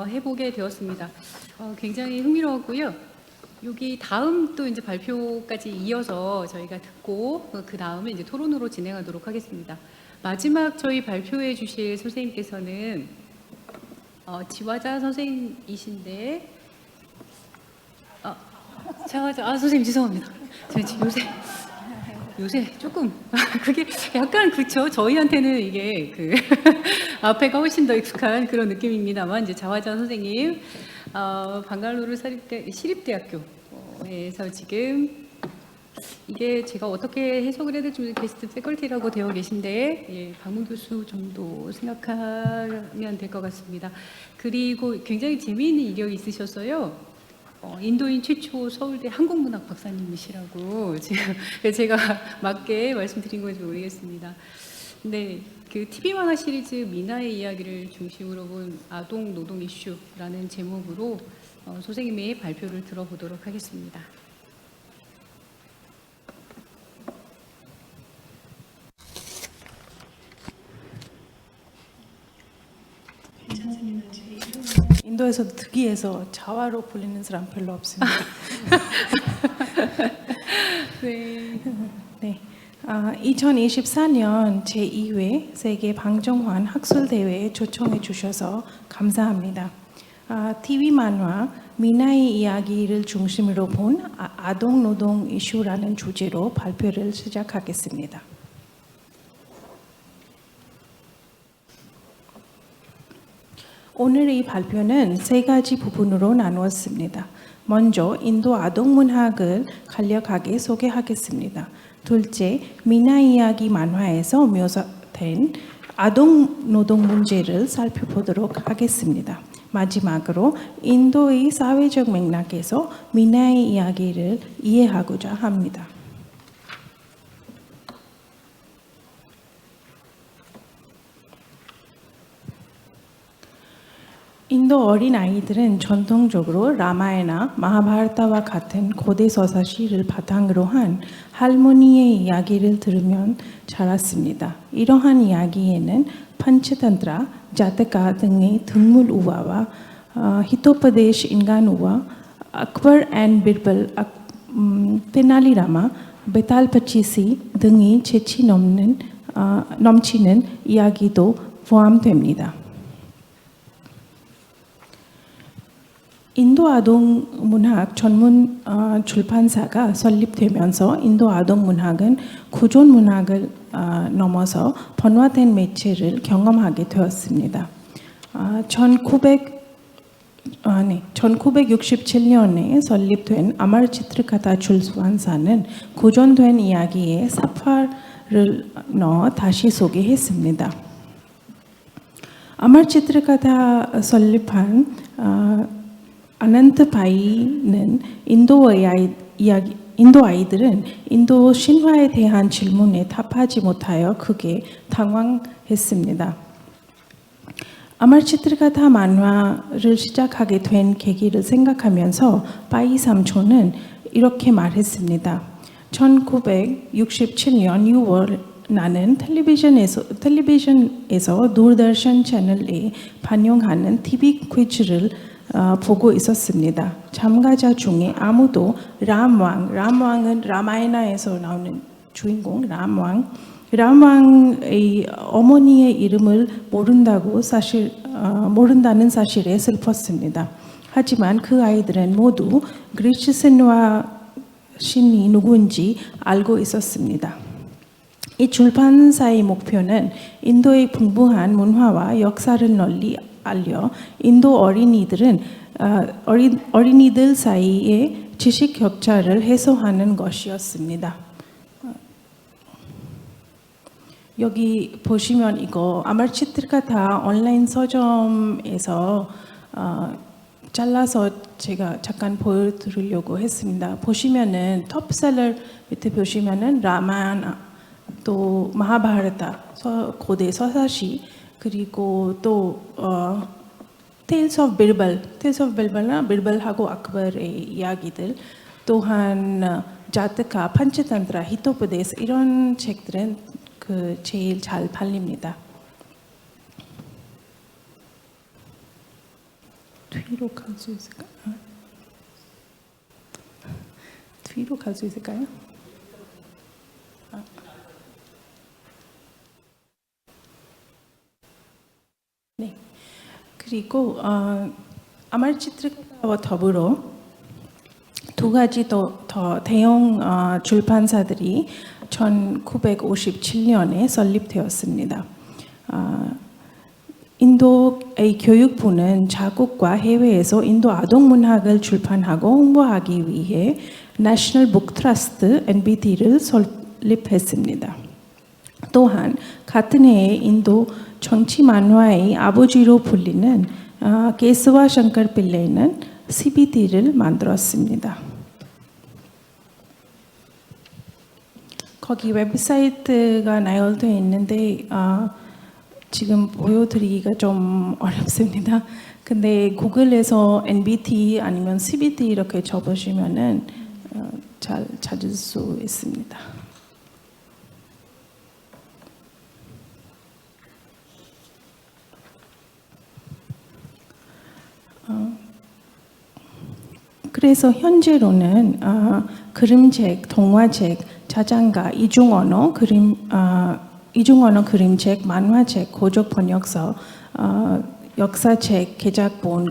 해보게 되었습니다. 굉장히 흥미로웠고요. 여기 다음 또 이제 발표까지 이어서 저희가 듣고 그 다음에 이제 토론으로 진행하도록 하겠습니다. 마지막 저희 발표해 주실 선생님께서는 지화자 선생님이신데 선생님 죄송합니다. 제가 지금 요새 조금 그게 약간 그렇죠. 저희한테는 이게 그 앞에가 훨씬 더 익숙한 그런 느낌입니다만 이제 자화자 선생님 방갈루루 시립대학교에서 지금 이게 제가 어떻게 해석을 해야 될지 게스트 패컬티라고 되어 계신데 박문 교수 정도 생각하면 될 것 같습니다. 그리고 굉장히 재미있는 이력이 있으셔서요. 인도인 최초 서울대 한국문학 박사님이시라고 지금 제가 맞게 말씀드린 건지 모르겠습니다. 근데 그 TV 만화 시리즈 미나의 이야기를 중심으로 본 아동 노동 이슈라는 제목으로 선생님의 발표를 들어보도록 하겠습니다. 인도에서 특이해서 자화로 불리는 사람 별로 없습니다. 네. 네. 2024년 제2회 세계 방정환 학술대회에 초청해 주셔서 감사합니다. TV 만화 미나의 이야기를 중심으로 본 아동 노동 이슈라는 주제로 발표를 시작하겠습니다. 오늘 이 발표는 세 가지 부분으로 나누었습니다. 먼저 인도 아동문학을 간략하게 소개하겠습니다. 둘째, 미나 이야기 만화에서 묘사된 아동 노동 문제를 살펴보도록 하겠습니다. 마지막으로 인도의 사회적 맥락에서 미나의 이야기를 이해하고자 합니다. 인도 어린 아이들은 전통적으로 라마야나 마하바라타와 같은 고대 서사시를 바탕으로 한 할머니의 이야기를 들으면 자랐습니다. 이러한 이야기에는 판차탄트라, 자타카 등의 등물 우화와 히토파데시 인간 우화, 악버 앤 비르발, 테날리라마, 베탈파치시 등의 재치 넘치는 이야기도 포함됩니다. 인도 아동 문학 전문 출판사가 설립되면서 인도 아동 문학은 구존 문학을 넘어서 번화된 매체를 경험하게 되었습니다. 1967년에 설립된 아마르 치트르카타 출판사는 구존된 이야기에 사파를 넣어 다시 소개했습니다. 아마르 치트르카타 설립한 아난트 바이는 인도 아이들은 인도 신화에 대한 질문에 답하지 못하여 크게 당황했습니다. 아마르 치트르카타 만화를 시작하게 된 계기를 생각하면서 바이 삼촌은 이렇게 말했습니다. 1967년 6월 나는 텔레비전에서 두르다rshan 채널에 반영하는 TV 퀴즈를 보고 있었습니다. 참가자 중에 아무도 람왕은 라마야나에서 나오는 주인공 람왕의 어머니의 이름을 모른다는 사실에 슬펐습니다. 하지만 그 아이들은 모두 그리스 신화 신이 누구인지 알고 있었습니다. 이 출판사의 목표는 인도의 풍부한 문화와 역사를 널리 알려 인도 어린이들 사이의 지식 격차를 해소하는 것이었습니다. 여기 보시면 이거 아마르 치트르카타 온라인 서점에서 잘라서 제가 잠깐 보여드리려고 했습니다. 보시면은 톱셀러 밑에 보시면은 라마야나 또 마하바라타 고대 서사시 그리고 또 Tales of Birbal, 비르발하고 악버의 이야기들, 또한 자트카, 판차탄트라, 히토파데스 이런 책들은 제일 잘 팔립니다. 뒤로 갈 수 있을까요? 뒤로 갈 수 있을까요? 네. 그리고 아마르 치트르카타와 더불어 두 가지 더 대형 출판사들이 1957년에 설립되었습니다. 인도의 교육부는 자국과 해외에서 인도 아동 문학을 출판하고 홍보하기 위해 National Book Trust (NBT를) 설립했습니다. 또한 같은 해에 인도 정치 만화의 아버지로 불리는 케스와 샹커르 필레이는 CBT를 만들었습니다. 거기 웹사이트가 나열되어 있는데 지금 보여드리기가 좀 어렵습니다. 근데 구글에서 NBT 아니면 CBT 이렇게 쳐보시면은 잘 찾을 수 있습니다. 그래서 현재로는 그림책, 동화책, 자장가, 이중언어 그림책, 만화책, 고적 번역서, 역사책, 개작본,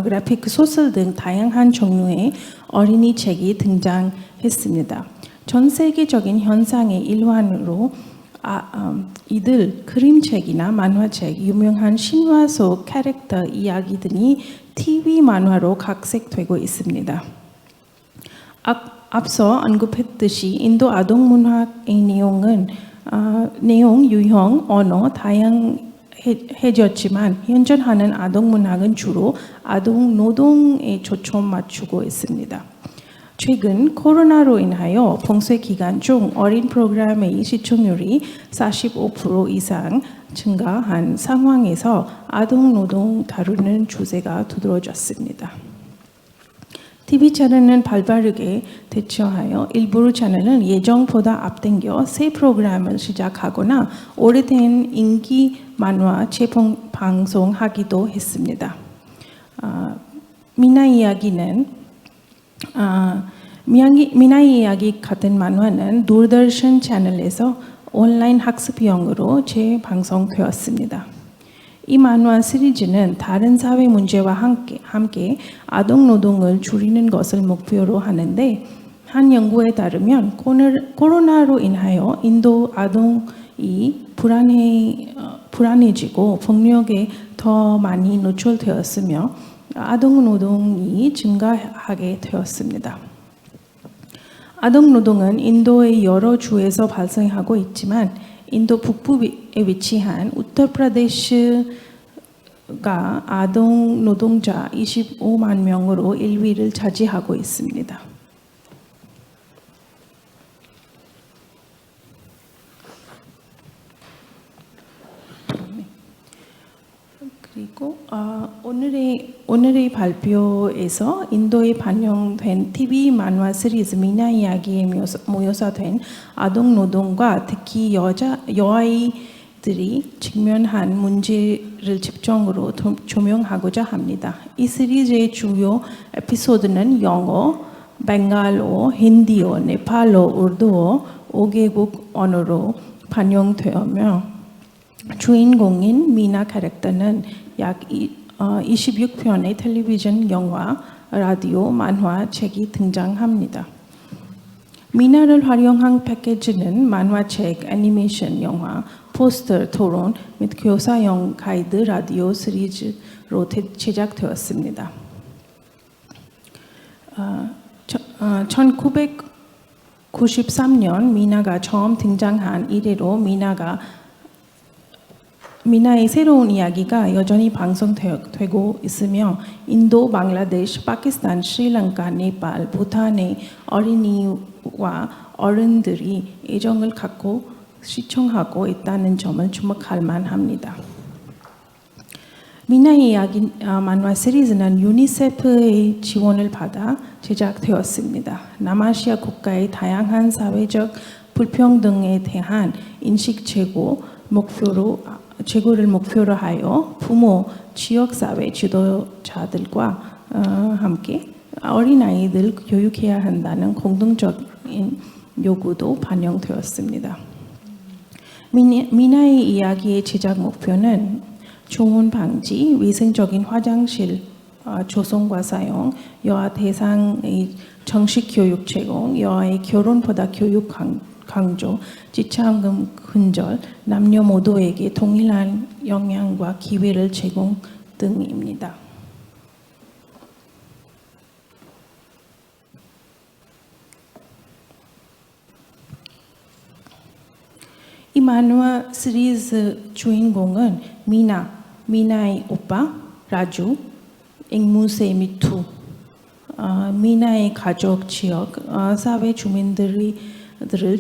그래픽 소설 등 다양한 종류의 어린이 책이 등장했습니다. 전 세계적인 현상의 일환으로 이들 그림책이나 만화책, 유명한 신화 속 캐릭터 이야기 등이 TV 만화로 각색되고 있습니다. 앞서 언급했듯이 인도 아동 문학의 내용, 유형, 언어 다양해졌지만 현존하는 아동 문학은 주로 아동 노동에 초점 맞추고 있습니다. 최근 코로나로 인하여 봉쇄 기간 중 어린 프로그램의 시청률이 45% 이상 증가한 상황에서 아동 노동 다루는 추세가 두드러졌습니다. TV 채널은 발빠르게 대처하여 일부 채널은 예정보다 앞당겨 새 프로그램을 시작하거나 오래된 인기 만화 재방송하기도 했습니다. 미나 이야기 같은 만화는 두르더션 채널에서 온라인 학습용으로 재방송되었습니다. 이 만화 시리즈는 다른 사회 문제와 함께 아동 노동을 줄이는 것을 목표로 하는데 한 연구에 따르면 코로나로 인하여 인도 아동이 불안해지고 폭력에 더 많이 노출되었으며 아동 노동이 증가하게 되었습니다. 아동 노동은 인도의 여러 주에서 발생하고 있지만 인도 북부에 위치한 우타프라데시가 아동 노동자 25만 명으로 1위를 차지하고 있습니다. 그리고 오늘의 발표에서 인도에 반영된 TV 만화 시리즈 미나 이야기에 묘사된 아동 노동과 특히 여아이들이 직면한 문제를 집중으로 조명하고자 합니다. 이 시리즈의 주요 에피소드는 영어, 벵갈어, 힌디어, 네팔어, 우르드어 5개국 언어로 반영되며 주인공인 미나 캐릭터는 약 26편의 텔레비전, 영화, 라디오, 만화, 책이 등장합니다. 미나를 활용한 패키지는 만화책, 애니메이션, 영화, 포스터, 토론 및 교사용 가이드, 라디오 시리즈로 제작되었습니다. 1993년 미나가 처음 등장한 이래로 미나의 새로운 이야기가 여전히 방송되고 있으며 인도, 방글라데시, 파키스탄, 스리랑카, 네팔, 부탄의 어린이와 어른들이 애정을 갖고 시청하고 있다는 점을 주목할 만합니다. 미나의 이야기 만화 시리즈는 유니세프의 지원을 받아 제작되었습니다. 남아시아 국가의 다양한 사회적 불평등에 대한 인식 제고를 목표로 하여 부모, 지역사회 지도자들과 함께 어린아이들 교육해야 한다는 공동적인 요구도 반영되었습니다. 미나의 이야기의 제작 목표는 조문 방지, 위생적인 화장실 조성과 사용, 여아 대상의 정식 교육 제공, 여아의 결혼보다 교육 강조, 지창금 근절, 남녀 모두에게 동일한 영향과 기회를 제공 등입니다. 이 만화 시리즈 주인공은 미나의 오빠 라주, 앵무새 미투, 미나의 가족, 지역, 사회 주민들을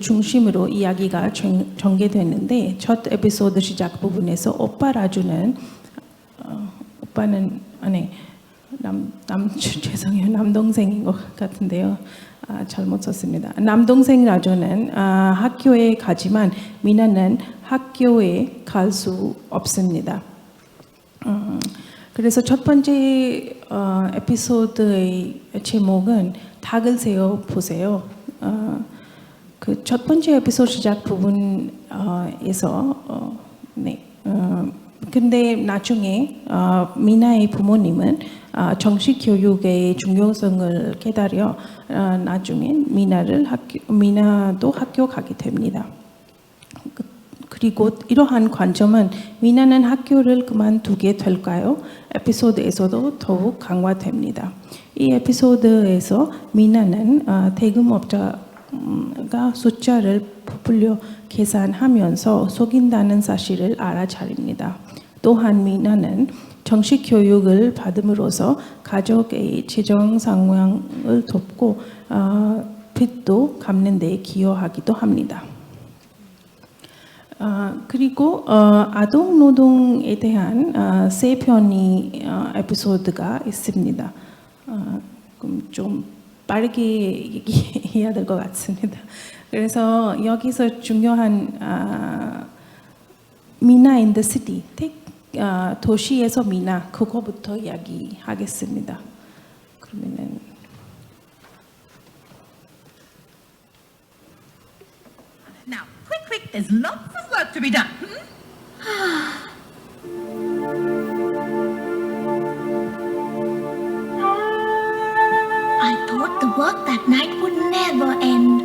중심으로 이야기가 전개되는데 첫 에피소드 시작 부분에서 오빠 라주는 죄송해요. 남동생인 것 같은데요. 잘못 썼습니다. 남동생 라주는 학교에 가지만 미나는 학교에 갈 수 없습니다. 그래서 첫 번째 에피소드의 제목은 닭을 세워 보세요. 그 첫 번째 에피소드 시작 부분에서 근데 나중에 미나의 부모님은 정식 교육의 중요성을 깨달여 나중에 미나도 학교 가게 됩니다. 그리고 이러한 관점은 미나는 학교를 그만두게 될까요? 에피소드에서도 더욱 강화됩니다. 이 에피소드에서 미나는 대금업자가 숫자를 부풀려 계산하면서 속인다는 사실을 알아차립니다. 또한 미나는 정식 교육을 받음으로써 가족의 재정 상황을 돕고 빚도 갚는 데 기여하기도 합니다. 그리고 아동 노동에 대한 세 편의 에피소드가 있습니다. 그럼 좀 빠르게 얘기해야 될 것 같습니다. 그래서 여기서 중요한 미나 in the city, 도시에서 미나, 그거부터 이야기하겠습니다. 그러면은 Now, quick, there's lots of work to be done. I thought the work that night would never end.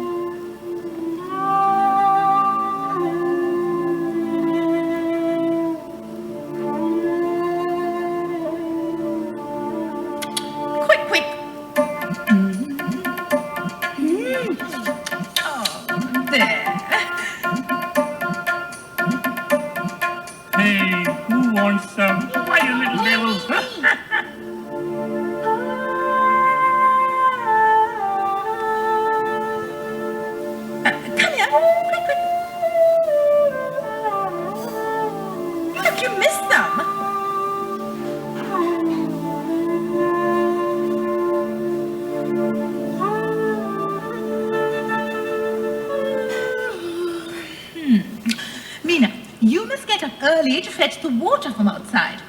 Quick. Oh, there. Hey, who wants some? Why, you little devils? Come here, quick. Look, you missed some. Mina, you must get up early to fetch the water from outside.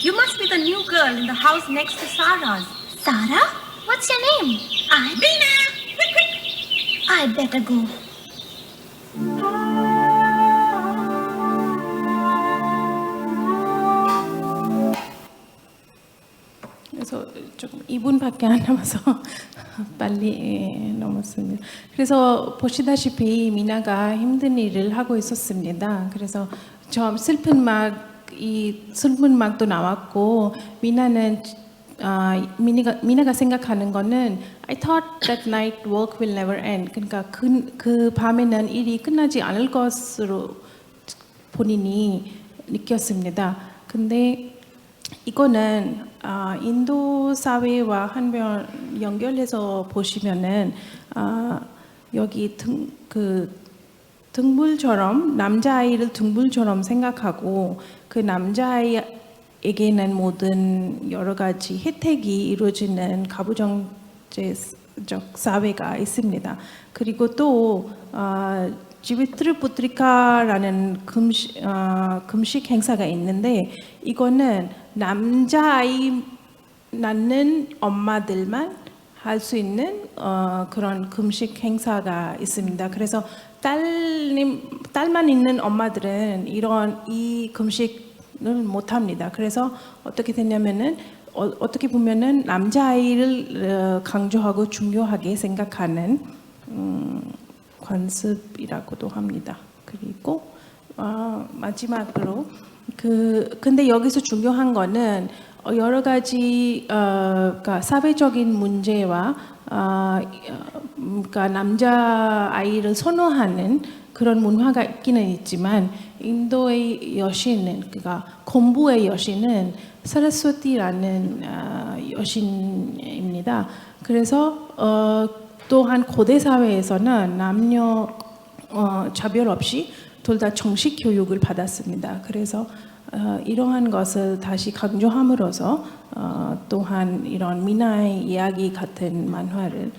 You must be the new girl in the house next to Sarah's. Sarah? What's your name? Mina, quick. I'd better go. 그래서 조금 2분밖에 안 남아서 빨리 넘었습니다. 그래서 보시다시피 미나가 힘든 일을 하고 있었습니다. 그래서 저 슬픈 막도 나왔고 미나는 미나가 생각하는 거는 I thought that night work will never end. 그러니까 그 밤에는 일이 끝나지 않을 것으로 본인이 느꼈습니다. 근데 이거는 인도 사회와 한번 연결해서 보시면은 여기 등불처럼 남자아이를 등불처럼 생각하고 그 남자아이에게는 모든 여러 가지 혜택이 이루어지는 가부장제적 사회가 있습니다. 그리고 또 지비트르 부트리카라는 금식 행사가 있는데 이거는 남자아이 낳는 엄마들만 할 수 있는 그런 금식 행사가 있습니다. 그래서 딸만 있는 엄마들은 이 금식을 못 합니다. 그래서 어떻게 되냐면은 어떻게 보면은 남자아이를 강조하고 중요하게 생각하는 관습이라고도 합니다. 그리고 마지막으로 근데 여기서 중요한 거는 여러 가지 그러니까 사회적인 문제와 그러니까 남자 아이를 선호하는 그런 문화가 있기는 있지만 인도의 여신은 그러니까 공부의 여신은 사라스와티라는 여신입니다. 그래서 또한 고대 사회에서는 남녀 차별 없이 둘 다 정식 교육을 받았습니다. 그래서 이러한 것을 다시 강조함으로써 또한 이런 미나의 이야기 같은 만화를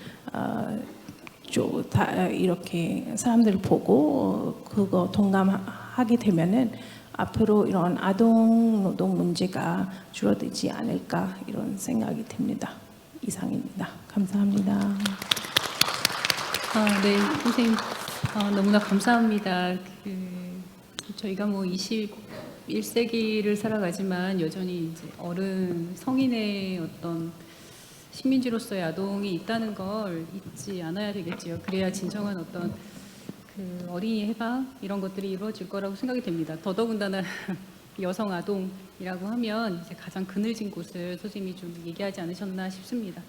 이렇게 사람들 보고 그거 동감하게 되면은 앞으로 이런 아동 노동 문제가 줄어들지 않을까 이런 생각이 듭니다. 이상입니다. 감사합니다. 네, 선생님 너무나 감사합니다. 저희가 뭐 21세기를 살아가지만 여전히 이제 어른 성인의 어떤 식민지로서의 아동이 있다는 걸 잊지 않아야 되겠지요. 그래야 진정한 어떤 그 어린이 해방 이런 것들이 이루어질 거라고 생각이 됩니다. 더더군다나 여성 아동이라고 하면 이제 가장 그늘진 곳을 선생님이 좀 얘기하지 않으셨나 싶습니다.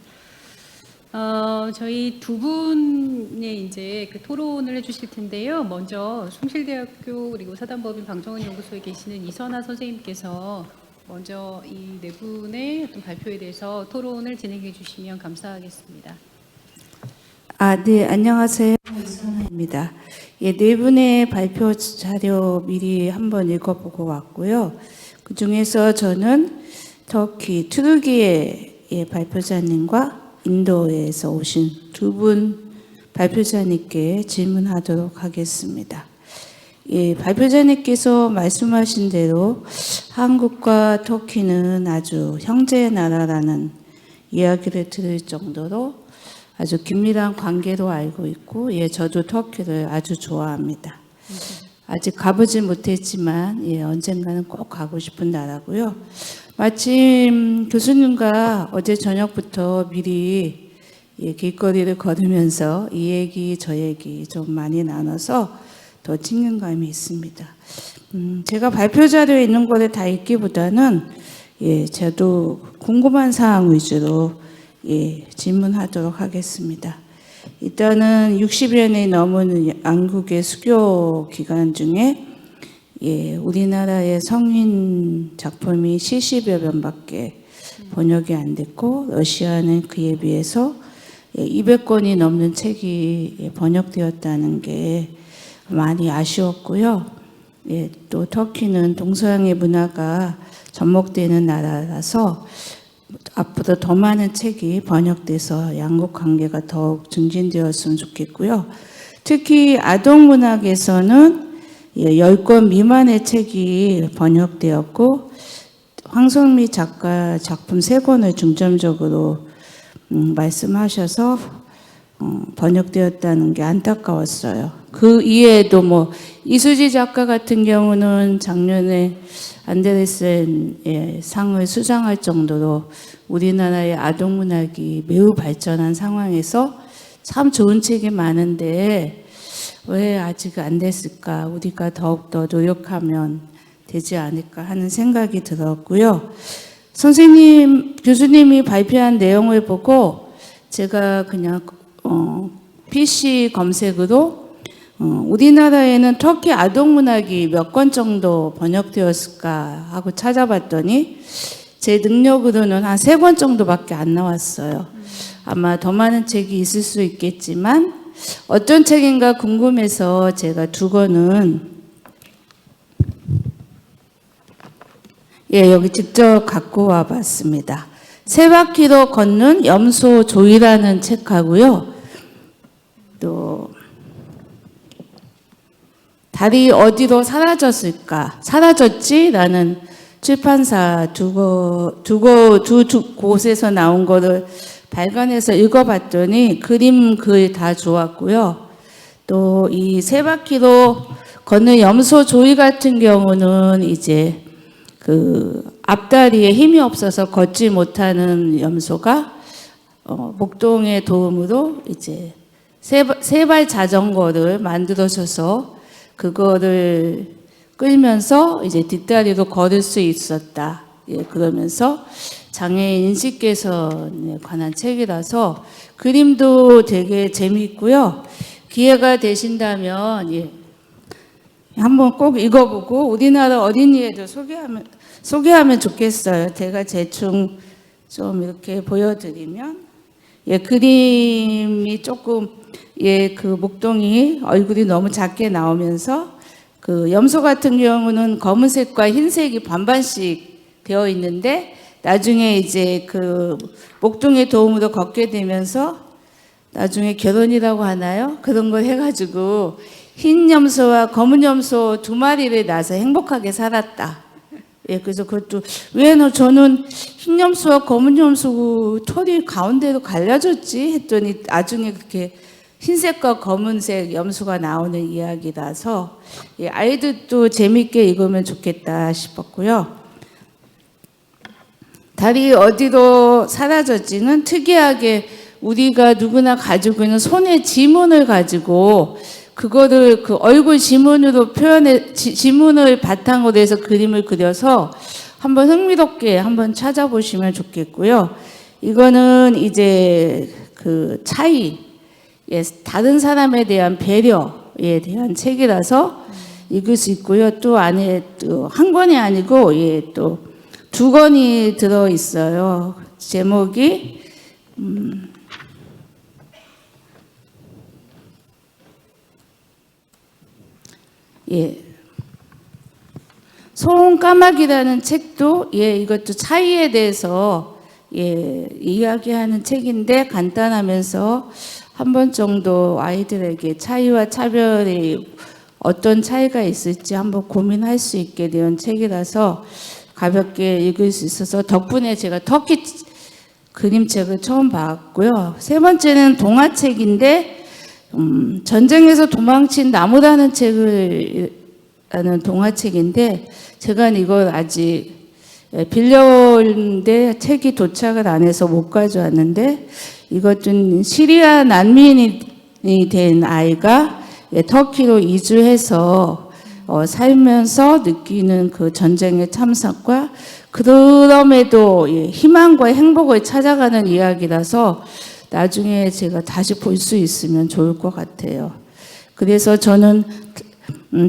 저희 두 분의 이제 그 토론을 해주실 텐데요. 먼저 숭실대학교 그리고 사단법인 방정은 연구소에 계시는 이선아 선생님께서 먼저 이 네 분의 어떤 발표에 대해서 토론을 진행해 주시면 감사하겠습니다. 네, 안녕하세요. 이선아입니다. 예, 네 분의 발표 자료 미리 한번 읽어보고 왔고요. 그 중에서 저는 터키, 투르기의 발표자님과 인도에서 오신 두 분 발표자님께 질문하도록 하겠습니다. 예, 발표자님께서 말씀하신 대로 한국과 터키는 아주 형제 나라라는 이야기를 들을 정도로 아주 긴밀한 관계로 알고 있고, 예, 저도 터키를 아주 좋아합니다. 아직 가보지 못했지만, 예, 언젠가는 꼭 가고 싶은 나라고요. 마침 교수님과 어제 저녁부터 미리 예, 길거리를 걸으면서 이 얘기 저 얘기 좀 많이 나눠서 더 친근감이 있습니다. 제가 발표 자료에 있는 거를 다 읽기보다는 예, 저도 궁금한 사항 위주로 예, 질문하도록 하겠습니다. 일단은 60여 년이 넘은 양국의 수교 기간 중에 예, 우리나라의 성인 작품이 70여 편밖에 번역이 안 됐고, 러시아는 그에 비해서 200권이 넘는 책이 번역되었다는 게 많이 아쉬웠고요. 예, 또 터키는 동서양의 문화가 접목되는 나라라서 앞으로 더 많은 책이 번역돼서 양국 관계가 더욱 증진되었으면 좋겠고요. 특히 아동문학에서는 10권 미만의 책이 번역되었고, 황성미 작가 작품 3권을 중점적으로 말씀하셔서 번역되었다는 게 안타까웠어요. 그 이외에도 뭐 이수지 작가 같은 경우는 작년에 안데르센 상을 수상할 정도로 우리나라의 아동문학이 매우 발전한 상황에서 참 좋은 책이 많은데 왜 아직 안 됐을까? 우리가 더욱더 노력하면 되지 않을까 하는 생각이 들었고요. 선생님, 교수님이 발표한 내용을 보고 제가 그냥 PC 검색으로 우리나라에는 터키 아동문학이 몇 권 정도 번역되었을까 하고 찾아봤더니 제 능력으로는 한 3권 정도밖에 안 나왔어요. 아마 더 많은 책이 있을 수 있겠지만 어떤 책인가 궁금해서 제가 2권은 예, 여기 직접 갖고 와 봤습니다. 3바퀴로 걷는 염소 조이라는 책하고요. 또 달이 어디로 사라졌을까? 사라졌지라는 출판사 두 곳에서 나온 거를 발간해서 읽어봤더니 그림 글 다 좋았고요. 또 이 3바퀴로 걷는 염소 조이 같은 경우는 이제 그 앞다리에 힘이 없어서 걷지 못하는 염소가 목동의 도움으로 이제 세발 자전거를 만들어줘서 그거를 끌면서 이제 뒷다리로 걸을 수 있었다. 예, 그러면서 장애인 인식 개선에 관한 책이라서 그림도 되게 재미있고요. 기회가 되신다면 예, 한번 꼭 읽어보고 우리나라 어린이에도 소개하면 좋겠어요. 제가 대충 좀 이렇게 보여드리면 예, 그림이 조금 예, 그 목동이 얼굴이 너무 작게 나오면서 그 염소 같은 경우는 검은색과 흰색이 반반씩 되어 있는데 나중에 이제 그 목동의 도움으로 걷게 되면서 나중에 결혼이라고 하나요? 그런 걸 해가지고 흰 염소와 검은 염소 2마리를 낳아서 행복하게 살았다. 예, 그래서 그것도 왜 저는 흰 염소와 검은 염소 털이 가운데로 갈라졌지 했더니 나중에 그렇게 흰색과 검은색 염수가 나오는 이야기라서 예, 아이들도 재밌게 읽으면 좋겠다 싶었고요. 달이 어디로 사라졌지는 특이하게 우리가 누구나 가지고 있는 손의 지문을 가지고 그거를 그 얼굴 지문으로 지문을 바탕으로 해서 그림을 그려서 한번 흥미롭게 한번 찾아보시면 좋겠고요. 이거는 이제 그 차이, 예, 다른 사람에 대한 배려에 대한 책이라서 읽을 수 있고요. 또 안에 또 한 권이 아니고 예, 또 두 권이 들어 있어요. 제목이 예. 손까마귀라는 책도 예, 이것도 차이에 대해서 예, 이야기하는 책인데 간단하면서 한 번 정도 아이들에게 차이와 차별이 어떤 차이가 있을지 한번 고민할 수 있게 된 책이라서 가볍게 읽을 수 있어서 덕분에 제가 터키 그림책을 처음 봤고요. 세 번째는 동화책인데 전쟁에서 도망친 나무라는 책을 라는 동화책인데 제가 이걸 아직 빌려오는데 책이 도착을 안 해서 못 가져왔는데 이것은 시리아 난민이 된 아이가 터키로 이주해서 살면서 느끼는 그 전쟁의 참삭과 그럼에도 희망과 행복을 찾아가는 이야기라서 나중에 제가 다시 볼 수 있으면 좋을 것 같아요. 그래서 저는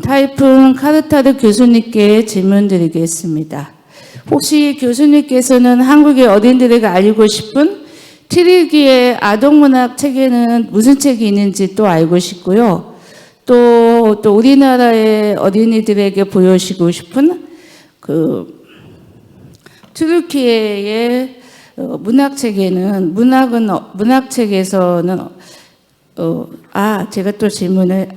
타이푼 카르타르 교수님께 질문 드리겠습니다. 혹시 교수님께서는 한국의 어린이들에게 알리고 싶은 트리기의 아동문학 책에는 무슨 책이 있는지 또 알고 싶고요. 또 우리나라의 어린이들에게 보여주고 싶은 그 트루키에의 문학책에는 문학책에서는 제가 또 질문을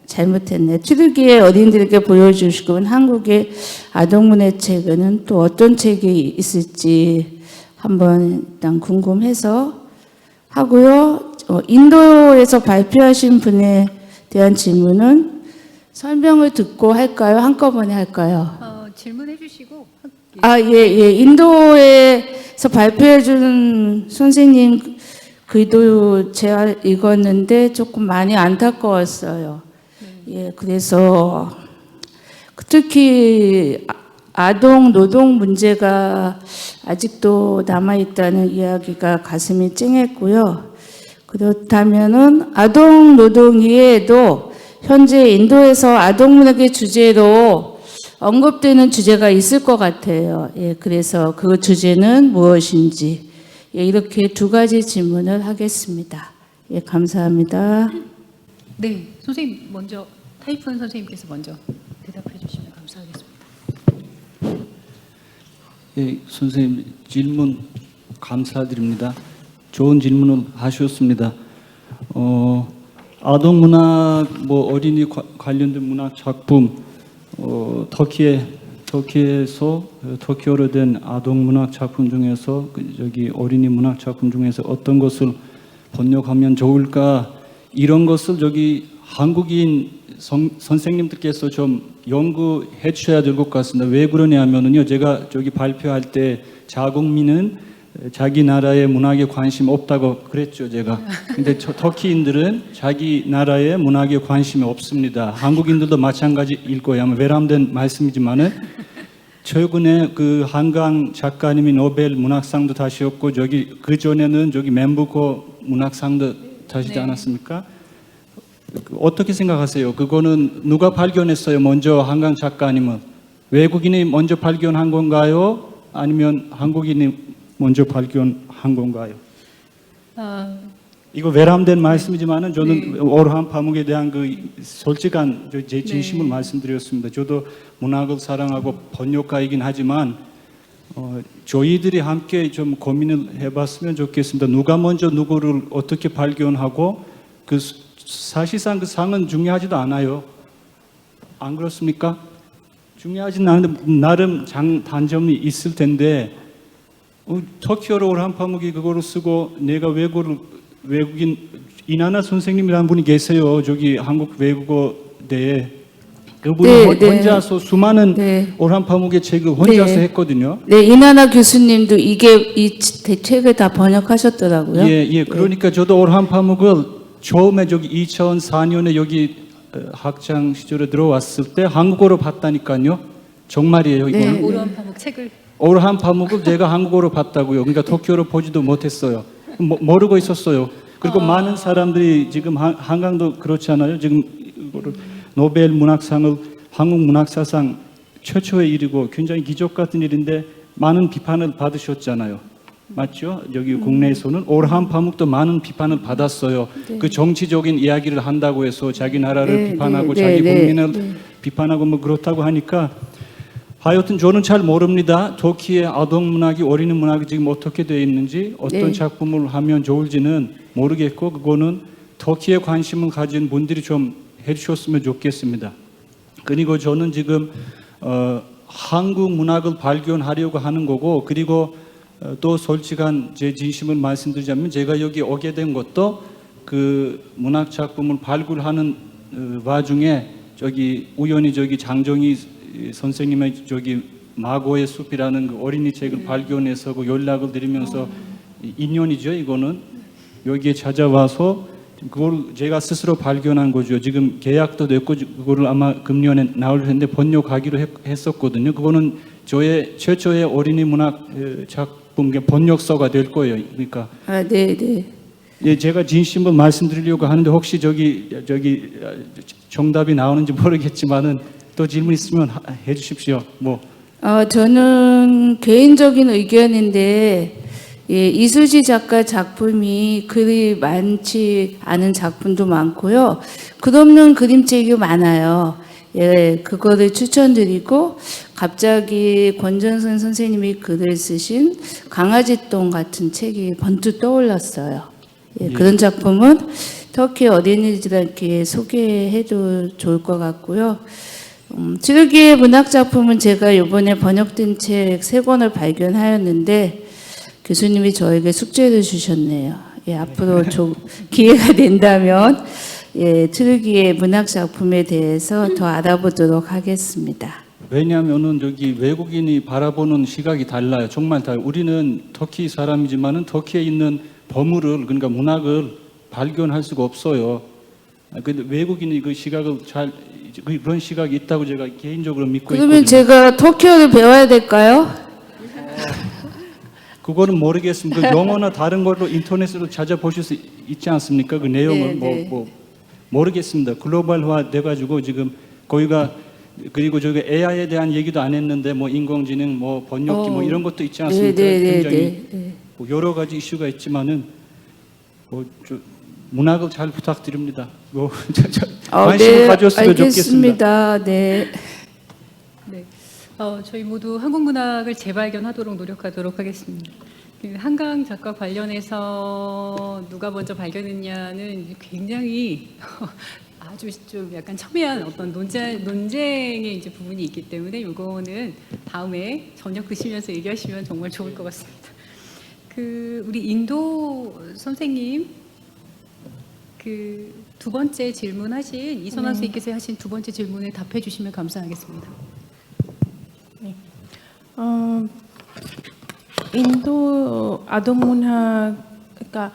잘못했네. 트루기의 어린이들에게 보여주시고 한국의 아동문학책에는 또 어떤 책이 있을지 한번 일단 궁금해서 하고요. 인도에서 발표하신 분에 대한 질문은 설명을 듣고 할까요? 한꺼번에 할까요? 질문해 주시고. 예. 인도에서 발표해 준 선생님 글도 제가 읽었는데 조금 많이 안타까웠어요. 예, 그래서 특히 아동 노동 문제가 아직도 남아있다는 이야기가 가슴이 찡했고요. 그렇다면은 아동 노동 이외에도 현재 인도에서 아동 문학의 주제로 언급되는 주제가 있을 것 같아요. 예, 그래서 그 주제는 무엇인지 예, 이렇게 두 가지 질문을 하겠습니다. 예, 감사합니다. 네, 선생님 먼저 타이푼 선생님께서 먼저 대답해 주시면 감사하겠습니다. 예, 선생님 질문 감사드립니다. 좋은 질문을 하셨습니다. 아동 문학, 어린이 관련된 문학 작품, 터키에서 터키어로 된 아동 문학 작품 중에서 어린이 문학 작품 중에서 어떤 것을 번역하면 좋을까 이런 것을 한국인 선생님들께서 좀 연구해 주셔야 될 것 같습니다. 왜 그러냐면요, 제가 발표할 때 자국민은 자기 나라의 문학에 관심 없다고 그랬죠, 제가. 근데 터키인들은 자기 나라의 문학에 관심이 없습니다. 한국인들도 마찬가지일 거예요. 아마 외람된 말씀이지만은 최근에 그 한강 작가님이 노벨 문학상도 타셨고 그 전에는 멘부코 문학상도 타시지 않았습니까? 어떻게 생각하세요? 그거는 누가 발견했어요? 먼저 한강 작가님은 외국인이 먼저 발견한 건가요? 아니면 한국인이 먼저 발견한 건가요? 이거 외람된 말씀이지만은 저는 오르한 파묵에 대한 그 솔직한 제 진심을 말씀드렸습니다. 저도 문학을 사랑하고 번역가이긴 하지만 저희들이 함께 좀 고민을 해봤으면 좋겠습니다. 누가 먼저 누구를 어떻게 발견하고 사실상 그 상은 중요하지도 않아요. 안 그렇습니까? 중요하진 않은데 나름 단점이 있을 텐데 터키어로 오르한 파묵이 그거를 쓰고 내가 외국어를 외국인 이나나 선생님이라는 분이 계세요. 저기 한국 외국어대에 그분이 네, 네. 혼자서 수많은 네. 오란파묵의 책을 혼자서 네. 했거든요. 네, 이나나 교수님도 이 책을 다 번역하셨더라고요. 예. 그러니까 저도 오란파묵을 처음에 저기 2004년에 여기 학창 시절에 들어왔을 때 한국어로 봤다니까요. 정말이에요. 이거는. 네. 오르한 파묵 책을 오란파묵을 제가 한국어로 봤다고요. 그러니까 도쿄로 보지도 못했어요. 모르고 있었어요. 그리고 많은 사람들이 지금 한강도 그렇잖아요. 지금 이거를 노벨 문학상을 한국 문학사상 최초의 일이고 굉장히 기적 같은 일인데 많은 비판을 받으셨잖아요. 맞죠? 여기 국내에서는 오르한 파묵도 많은 비판을 받았어요. 그 정치적인 이야기를 한다고 해서 자기 나라를 네, 비판하고 네, 자기 네, 국민을 네. 비판하고 뭐 그렇다고 하니까 하여튼 저는 잘 모릅니다. 터키의 아동 문학이 어린이 문학이 지금 어떻게 되어 있는지 어떤 네. 작품을 하면 좋을지는 모르겠고 그거는 터키에 관심을 가진 분들이 좀 해주셨으면 좋겠습니다. 그리고 저는 지금 한국 문학을 발견하려고 하는 거고 그리고 또 솔직한 제 진심을 말씀드리자면 제가 여기 오게 된 것도 그 문학 작품을 발굴하는 와중에 저기 우연히 저기 장정희 선생님의 저기 마고의 숲이라는 그 어린이 책을 발견해서 그 연락을 드리면서 인연이죠. 이거는 여기에 찾아와서 그걸 제가 스스로 발견한 거죠. 지금 계약도 됐고 그거를 아마 금년에 나올 텐데 번역하기로 했었거든요. 그거는 저의 최초의 어린이 문학 작품 번역서가 될 거예요. 그러니까 네. 예, 제가 진심을 말씀드리려고 하는데 혹시 저기 정답이 나오는지 모르겠지만은 또 질문 있으면 해주십시오. 뭐 저는 개인적인 의견인데 예, 이수지 작가 작품이 그리 많지 않은 작품도 많고요. 끝없는 그림책이 많아요. 예, 그거를 추천드리고 갑자기 권전선 선생님이 글을 쓰신 강아지똥 같은 책이 번뜩 떠올랐어요. 예, 그런 작품은 터키 어린이들에게 소개해도 좋을 것 같고요. 트르기의 문학 작품은 제가 이번에 번역된 책 3권을 발견하였는데 교수님이 저에게 숙제를 주셨네요. 예, 앞으로 기회가 된다면 예, 트르기의 문학 작품에 대해서 더 알아보도록 하겠습니다. 왜냐하면은 여기 외국인이 바라보는 시각이 달라요. 정말 달라요. 우리는 터키 사람이지만은 터키에 있는 보물을 그러니까 문학을 발견할 수가 없어요. 근데 외국인이 그 시각을 그런 시각이 있다고 제가 개인적으로 믿고 있거든요. 그러면 제가 터키어를 배워야 될까요? 그거는 모르겠습니다. 그 영어나 다른 걸로 인터넷으로 찾아보실 수 있지 않습니까? 그 내용을 네. 뭐 모르겠습니다. 글로벌화 돼가지고 지금 거기가 그리고 저기 AI에 대한 얘기도 안 했는데 뭐 인공지능, 뭐 번역기 뭐 이런 것도 있지 않습니까? 굉장히 뭐 여러 가지 이슈가 있지만은 문학을 잘 부탁드립니다. 관심을 가졌으면 좋겠습니다. 알겠습니다. 네. 저희 모두 한국 문학을 재발견하도록 노력하도록 하겠습니다. 한강 작가 관련해서 누가 먼저 발견했냐는 굉장히 아주 좀 약간 첨예한 어떤 논쟁의 이제 부분이 있기 때문에 이거는 다음에 저녁 드시면서 얘기하시면 정말 좋을 것 같습니다. 우리 인도 선생님 두 번째 질문하신 이선환 선생님께서 하신 두 번째 질문에 답해 주시면 감사하겠습니다. 인도 아동 문학, 그러니까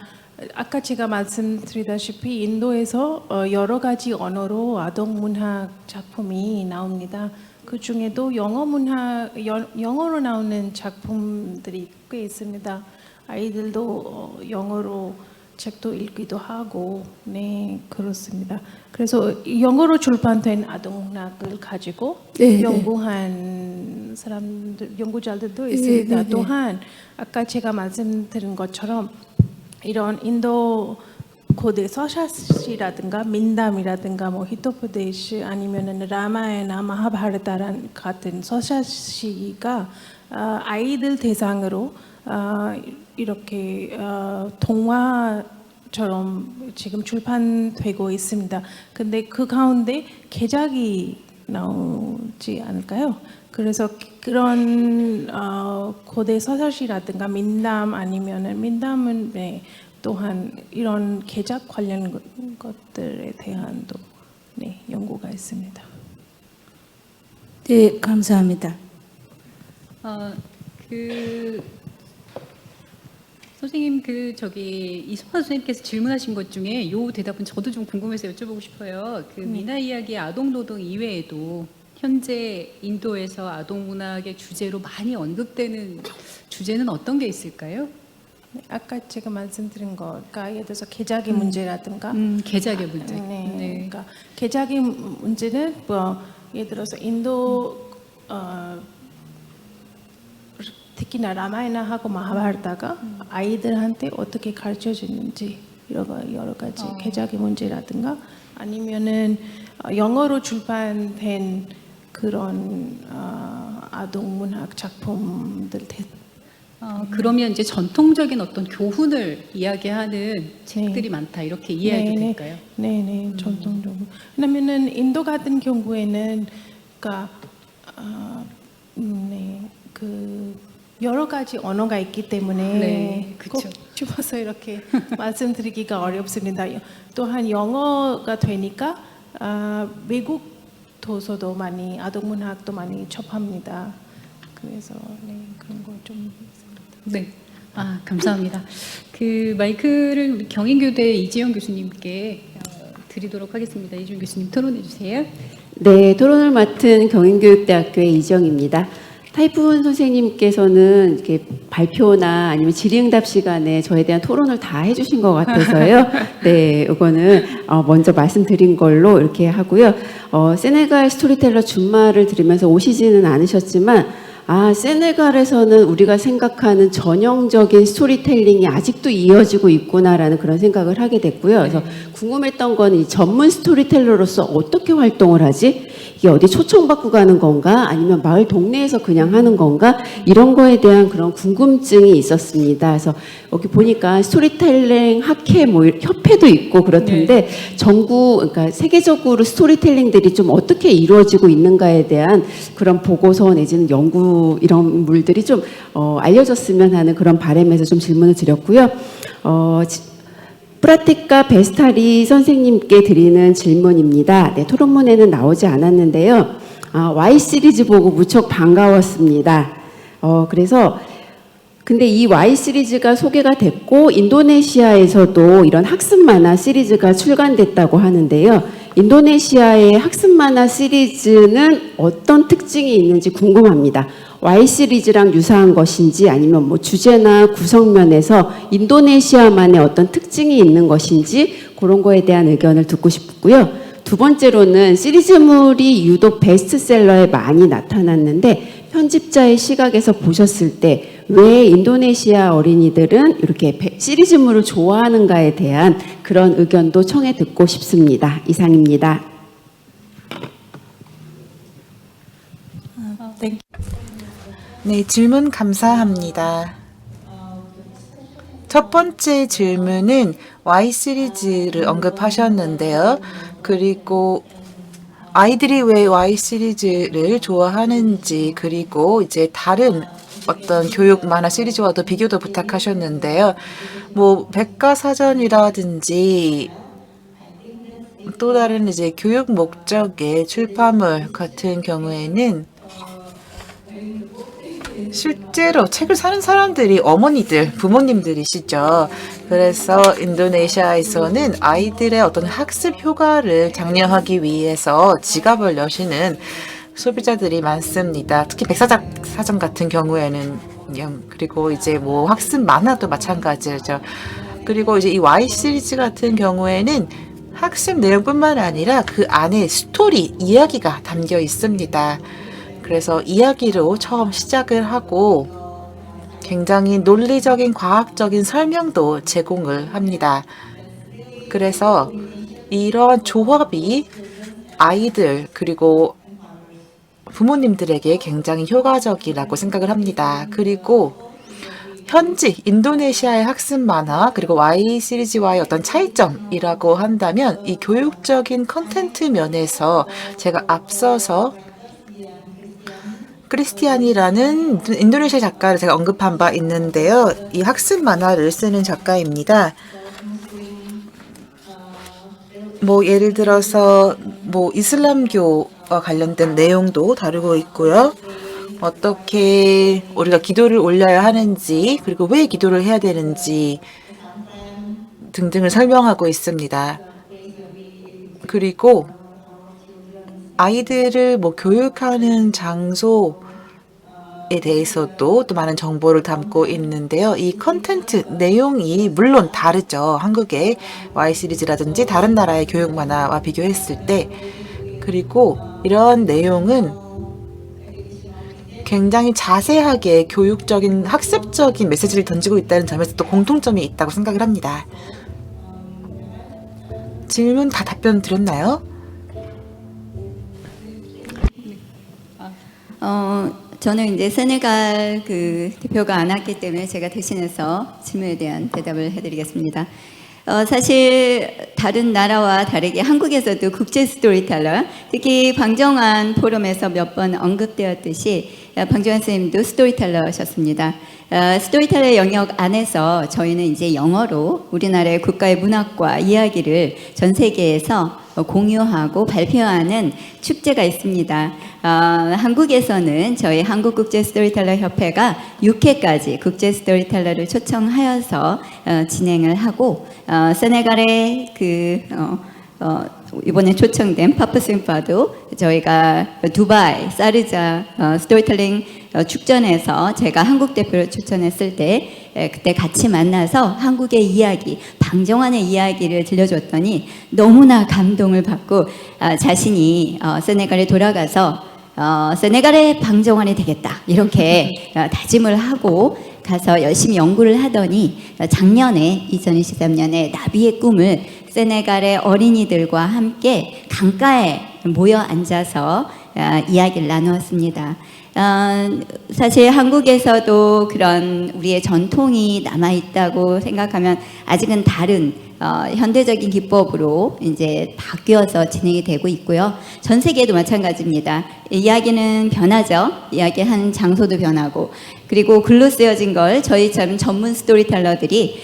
아까 제가 말씀드리다시피 인도에서 여러 가지 언어로 아동 문학 작품이 나옵니다. 그 중에도 영어로 나오는 작품들이 꽤 있습니다. 아이들도 영어로 책도 읽기도 하고, 네, 그렇습니다. 그래서 영어로 출판된 아동 문학을 가지고 연구한 연구자들도 있습니다. 또한 아까 제가 말씀드린 것처럼 이런 인도 고대 서샤시라든가 민담이라든가 뭐 히토프데시 아니면은 라마야나 마하바라타란 같은 서샤시가 아이들 대상으로 이렇게 동화처럼 지금 출판되고 있습니다. 근데 그 가운데 개작이 나오지 않을까요? 그래서 그런 고대 서사시라든가 민담 아니면은 민담은 또 또한 이런 개작 관련 것들에 대한도 네, 연구가 있습니다. 네, 감사합니다. 선생님 이소파 선생님께서 질문하신 것 중에 요 대답은 저도 좀 궁금해서 여쭤보고 싶어요. 미나 이야기 아동 노동 이외에도 현재 인도에서 아동 문학의 주제로 많이 언급되는 주제는 어떤 게 있을까요? 네, 아까 제가 말씀드린 거가 예를 들어서 계작의 문제라든가 계작의 문제. 네. 그러니까 계작의 문제는 뭐 예를 들어서 인도 특히나 라마야나하고 마하바라타가 아이들한테 어떻게 가르쳐 주는지 여러 가지 계작의 문제라든가 아니면은 영어로 출판된 그런 아동 문학 작품들 그러면 이제 전통적인 어떤 교훈을 이야기하는 책들이 많다 이렇게 이해해도 될까요? 네, 전통적으로. 왜냐면은 인도 같은 경우에는 그러니까 여러 가지 언어가 있기 때문에 꼭 집어서 이렇게 말씀드리기가 어렵습니다. 또한 영어가 되니까 외국 도서도 많이 아동 문학도 많이 접합니다. 그래서 그런 거 좀. 네. 감사합니다. 마이크를 우리 경인교대 이지영 교수님께 드리도록 하겠습니다. 이지영 교수님 토론해 주세요. 네, 토론을 맡은 경인교육대학교의 이지영입니다. 타이푼 선생님께서는 이렇게 발표나 아니면 질의응답 시간에 저에 대한 토론을 다 해주신 것 같아서요. 네, 이거는 먼저 말씀드린 걸로 이렇게 하고요. 세네갈 스토리텔러 준말을 들으면서 오시지는 않으셨지만 세네갈에서는 우리가 생각하는 전형적인 스토리텔링이 아직도 이어지고 있구나라는 그런 생각을 하게 됐고요. 그래서 궁금했던 건 이 전문 스토리텔러로서 어떻게 활동을 하지? 이게 어디 초청받고 가는 건가? 아니면 마을 동네에서 그냥 하는 건가? 이런 거에 대한 그런 궁금증이 있었습니다. 그래서 여기 보니까 스토리텔링 학회 협회도 있고 그렇던데 그러니까 세계적으로 스토리텔링들이 좀 어떻게 이루어지고 있는가에 대한 그런 보고서 내지는 연구 이런 물들이 좀 알려졌으면 하는 그런 바람에서 좀 질문을 드렸고요. 프라티카 베스타리 선생님께 드리는 질문입니다. 네, 토론문에는 나오지 않았는데요. Y 시리즈 보고 무척 반가웠습니다. 그래서 근데 이 Y 시리즈가 소개가 됐고 인도네시아에서도 이런 학습 만화 시리즈가 출간됐다고 하는데요. 인도네시아의 학습 만화 시리즈는 어떤 특징이 있는지 궁금합니다. Y 시리즈랑 유사한 것인지 아니면 뭐 주제나 구성면에서 인도네시아만의 어떤 특징이 있는 것인지 그런 거에 대한 의견을 듣고 싶고요. 두 번째로는 시리즈물이 유독 베스트셀러에 많이 나타났는데 편집자의 시각에서 보셨을 때 왜 인도네시아 어린이들은 이렇게 시리즈물을 좋아하는가에 대한 그런 의견도 청해 듣고 싶습니다. 이상입니다. 네, 질문 감사합니다. 첫 번째 질문은 Y 시리즈를 언급하셨는데요. 그리고 아이들이 왜 Y 시리즈를 좋아하는지 그리고 이제 다른 어떤 교육 만화 시리즈와도 비교도 부탁하셨는데요. 뭐 백과사전이라든지 또 다른 이제 교육 목적의 출판물 같은 경우에는 실제로 책을 사는 사람들이 어머니들, 부모님들이시죠. 그래서 인도네시아에서는 아이들의 어떤 학습 효과를 장려하기 위해서 지갑을 여시는 소비자들이 많습니다. 특히 백사장 같은 경우에는 그리고 이제 뭐 학습 만화도 마찬가지죠. 그리고 이제 이 Y 시리즈 같은 경우에는 학습 내용뿐만 아니라 그 안에 스토리, 이야기가 담겨 있습니다. 그래서 이야기로 처음 시작을 하고 굉장히 논리적인 과학적인 설명도 제공을 합니다. 그래서 이런 조합이 아이들 그리고 부모님들에게 굉장히 효과적이라고 생각을 합니다. 그리고 현지 인도네시아의 학습 만화 그리고 Y 시리즈와의 어떤 차이점이라고 한다면 이 교육적인 컨텐트 면에서 제가 앞서서 크리스티안이라는 인도네시아 작가를 제가 언급한 바 있는데요. 이 학습 만화를 쓰는 작가입니다. 뭐 예를 들어서 뭐 이슬람교와 관련된 내용도 다루고 있고요. 어떻게 우리가 기도를 올려야 하는지, 그리고 왜 기도를 해야 되는지 등등을 설명하고 있습니다. 그리고 아이들을 뭐 교육하는 장소에 대해서도 또 많은 정보를 담고 있는데요. 이 컨텐츠 내용이 물론 다르죠. 한국의 Y 시리즈라든지 다른 나라의 교육 만화와 비교했을 때. 그리고 이런 내용은 굉장히 자세하게 교육적인 학습적인 메시지를 던지고 있다는 점에서 또 공통점이 있다고 생각을 합니다. 질문 다 답변 드렸나요? 저는 이제 세네갈 그 대표가 안 왔기 때문에 제가 대신해서 질문에 대한 대답을 해드리겠습니다. 사실 다른 나라와 다르게 한국에서도 국제 스토리텔러, 특히 방정환 포럼에서 몇 번 언급되었듯이 방정환 선생님도 스토리텔러셨습니다. 스토리텔러 영역 안에서 저희는 이제 영어로 우리나라의 국가의 문학과 이야기를 전 세계에서 공유하고 발표하는 축제가 있습니다. 한국에서는 저희 한국국제 스토리텔러 협회가 6회까지 국제 스토리텔러를 초청하여서 진행을 하고 세네갈의 이번에 초청된 파프승파도 저희가 두바이 사르자 스토리텔링 축전에서 제가 한국 대표를 추천했을 때 그때 같이 만나서 한국의 이야기, 방정환의 이야기를 들려줬더니 너무나 감동을 받고 자신이 세네갈에 돌아가서 세네갈의 방정환이 되겠다 이렇게 다짐을 하고 가서 열심히 연구를 하더니 작년에 2023년에 나비의 꿈을 세네갈의 어린이들과 함께 강가에 모여 앉아서 이야기를 나누었습니다. 사실 한국에서도 그런 우리의 전통이 남아 있다고 생각하면 아직은 다른 현대적인 기법으로 이제 바뀌어서 진행이 되고 있고요. 전 세계도 마찬가지입니다. 이야기는 변하죠. 이야기하는 장소도 변하고, 그리고 글로 쓰여진 걸 저희처럼 전문 스토리텔러들이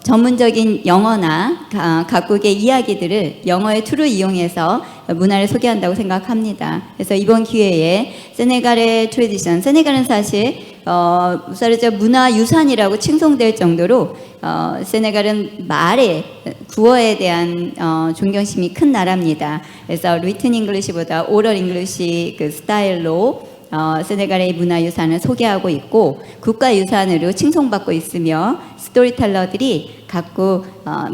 전문적인 영어나 각국의 이야기들을 영어의 툴을 이용해서 문화를 소개한다고 생각합니다. 그래서 이번 기회에 세네갈의 트레디션, 세네갈은 사실 사르자 문화유산이라고 칭송될 정도로 세네갈은 말의 구어에 대한 존경심이 큰 나라입니다. 그래서 리튼 잉글리시보다 오럴 잉글리시 그 스타일로 세네갈의 문화유산을 소개하고 있고 국가유산으로 칭송받고 있으며 스토리텔러들이 각국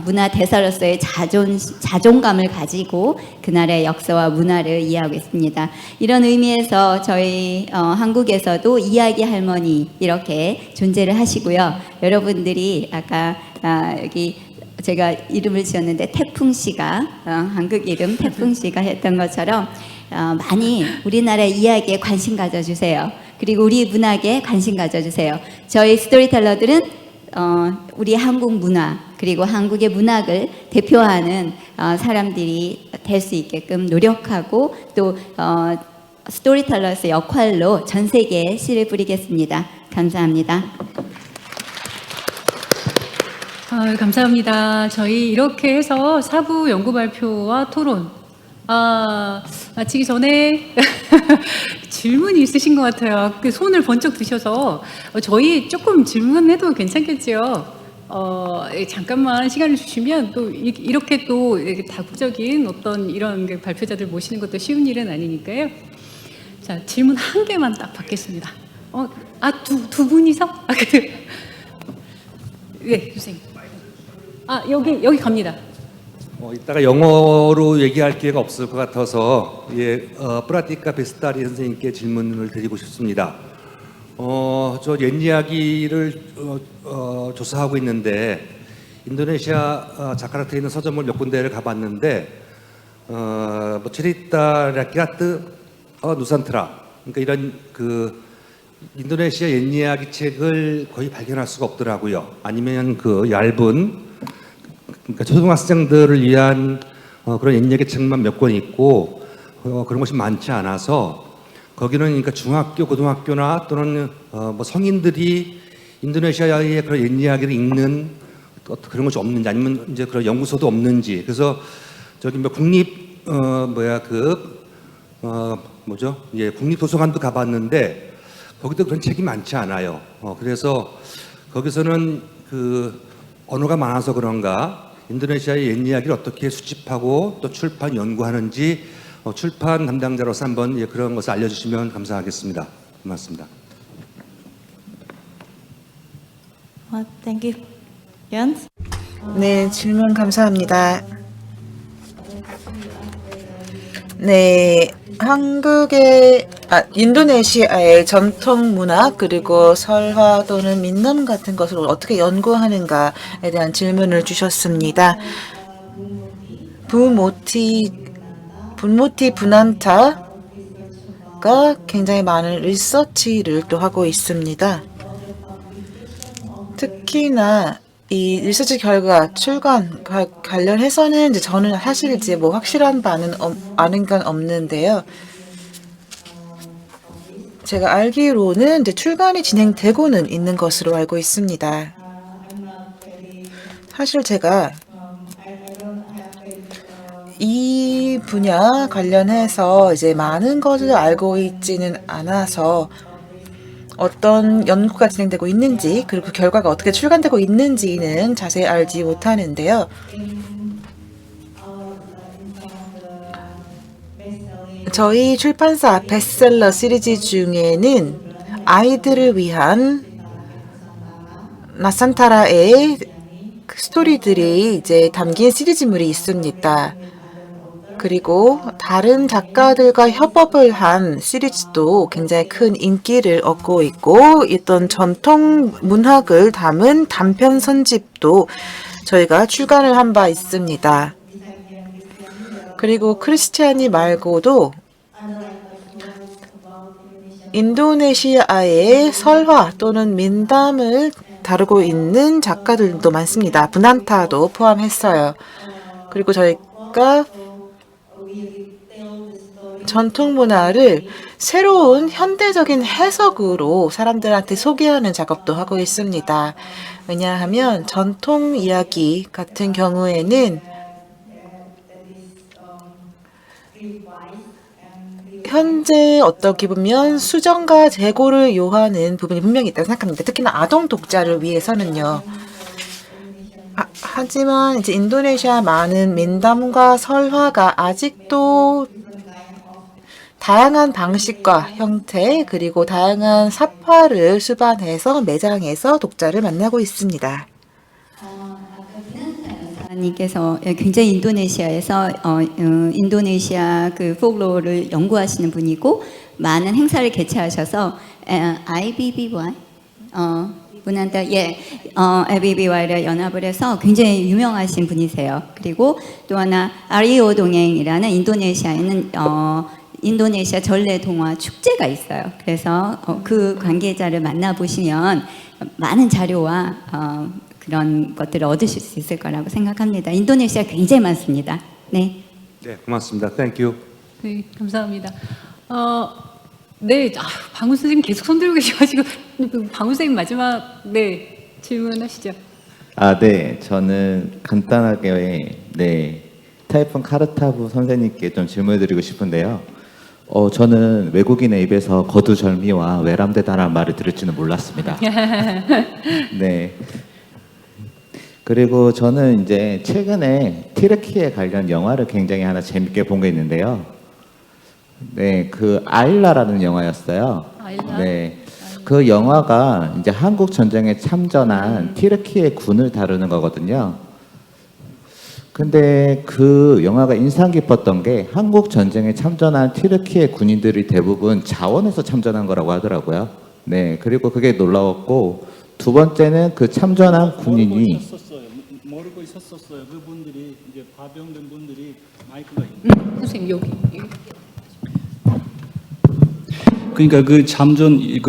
문화 대사로서의 자존감을 가지고 그 나라의 역사와 문화를 이해하고 있습니다. 이런 의미에서 저희 한국에서도 이야기 할머니 이렇게 존재를 하시고요. 여러분들이 아까 여기 제가 이름을 지었는데 태풍 씨가 한국 이름 태풍 씨가 했던 것처럼 많이 우리나라의 이야기에 관심 가져주세요. 그리고 우리 문학에 관심 가져주세요. 저희 스토리텔러들은 우리 한국 문화 그리고 한국의 문학을 대표하는 사람들이 될 수 있게끔 노력하고 또 스토리텔러의 역할로 전 세계에 씨를 뿌리겠습니다. 감사합니다. 감사합니다. 저희 이렇게 해서 4부 연구 발표와 토론 마치기 전에 질문이 있으신 것 같아요. 그 손을 번쩍 드셔서 저희 조금 질문해도 괜찮겠지요? 잠깐만 시간을 주시면 또 이렇게 또 다국적인 어떤 이런 발표자들 모시는 것도 쉬운 일은 아니니까요. 자, 질문 한 개만 딱 받겠습니다. 두 분이서? 네, 선생님. 여기 갑니다. 이따가 영어로 얘기할 기회가 없을 것 같아서 프라티카 베스타리 선생님께 질문을 드리고 싶습니다. 저 옛 이야기를 조사하고 있는데 인도네시아 자카르타에 있는 서점을 몇 군데를 가봤는데 뭐 체리타 라키아트 누산트라 그러니까 이런 그 인도네시아 옛 이야기 책을 거의 발견할 수가 없더라고요. 아니면 그 얇은 그러니까 초등학생들을 위한 그런 옛 이야기 책만 몇 권 있고 그런 것이 많지 않아서 거기는 그러니까 중학교, 고등학교나 또는 뭐 성인들이 인도네시아의 그런 옛 이야기를 읽는 그런 것이 없는지 아니면 이제 그런 연구소도 없는지. 그래서 저기 뭐 국립 국립도서관도 가봤는데 거기도 그런 책이 많지 않아요. 그래서 거기서는 그 언어가 많아서 그런가 인도네시아의 옛 이야기를 어떻게 수집하고 또 출판 연구하는지 출판 담당자로서 한번 그런 것을 알려주시면 감사하겠습니다. 고맙습니다. Thank you. Jens? 네, 질문 감사합니다. 네, 인도네시아의 전통 문화 그리고 설화 또는 민담 같은 것을 어떻게 연구하는가에 대한 질문을 주셨습니다. 분모티 부난타가 굉장히 많은 리서치를 또 하고 있습니다. 특히나 이 리서치 결과 출간 관련해서는 이제 저는 사실 이제 뭐 확실한 바는 아는 건 없는데요. 제가 알기로는 이제 출간이 진행되고는 있는 것으로 알고 있습니다. 사실 제가 이 분야 관련해서 이제 많은 것을 알고 있지는 않아서 어떤 연구가 진행되고 있는지 그리고 그 결과가 어떻게 출간되고 있는지는 자세히 알지 못하는데요. 저희 출판사 베스트셀러 시리즈 중에는 아이들을 위한 나산타라의 스토리들이 이제 담긴 시리즈물이 있습니다. 그리고 다른 작가들과 협업을 한 시리즈도 굉장히 큰 인기를 얻고 있고 어떤 전통 문학을 담은 단편 선집도 저희가 출간을 한 바 있습니다. 그리고 크리스티아니 말고도 인도네시아의 설화 또는 민담을 다루고 있는 작가들도 많습니다. 부난타도 포함했어요. 그리고 저희가 전통 문화를 새로운 현대적인 해석으로 사람들한테 소개하는 작업도 하고 있습니다. 왜냐하면 전통 이야기 같은 경우에는 현재 어떻게 보면 수정과 재고를 요하는 부분이 분명히 있다고 생각합니다. 특히나 아동 독자를 위해서는요. 하지만 이제 인도네시아 많은 민담과 설화가 아직도 다양한 방식과 형태 그리고 다양한 사파를 수반해서 매장에서 독자를 만나고 있습니다. 님께서 굉장히 인도네시아에서 인도네시아 그 폴로를 연구하시는 분이고 많은 행사를 개최하셔서 IBBY 분한테 IBBY를 연합을 해서 굉장히 유명하신 분이세요. 그리고 또 하나 아리오 동행이라는 인도네시아에는 인도네시아 전래 동화 축제가 있어요. 그래서 그 관계자를 만나보시면 많은 자료와 그런 것들을 얻으실 수 있을 거라고 생각합니다. 인도네시아 굉장히 많습니다. 네. 네, 고맙습니다. Thank you. 네, 감사합니다. 네, 방훈 선생님 계속 손들고 계셔가지고 방훈 선생님 마지막 질문하시죠. 네, 저는 간단하게 타이푼 카르타부 선생님께 좀 질문드리고 싶은데요. 저는 외국인의 입에서 거두절미와 외람되다라는 말을 들을 줄은 몰랐습니다. 네. 그리고 저는 이제 최근에 튀르키예 관련 영화를 굉장히 하나 재밌게 본 게 있는데요. 네, 그 아일라라는 영화였어요. 아일라. 네. 그 영화가 이제 한국 전쟁에 참전한 튀르키예 군을 다루는 거거든요. 근데 그 영화가 인상 깊었던 게 한국 전쟁에 참전한 튀르키예 군인들이 대부분 자원에서 참전한 거라고 하더라고요. 네, 그리고 그게 놀라웠고 두 번째는 그 참전한 군인이 모르고 있었어요. 그분들이 이제 파병된 분들이 마이크가 선생님 여기. 그러니까 그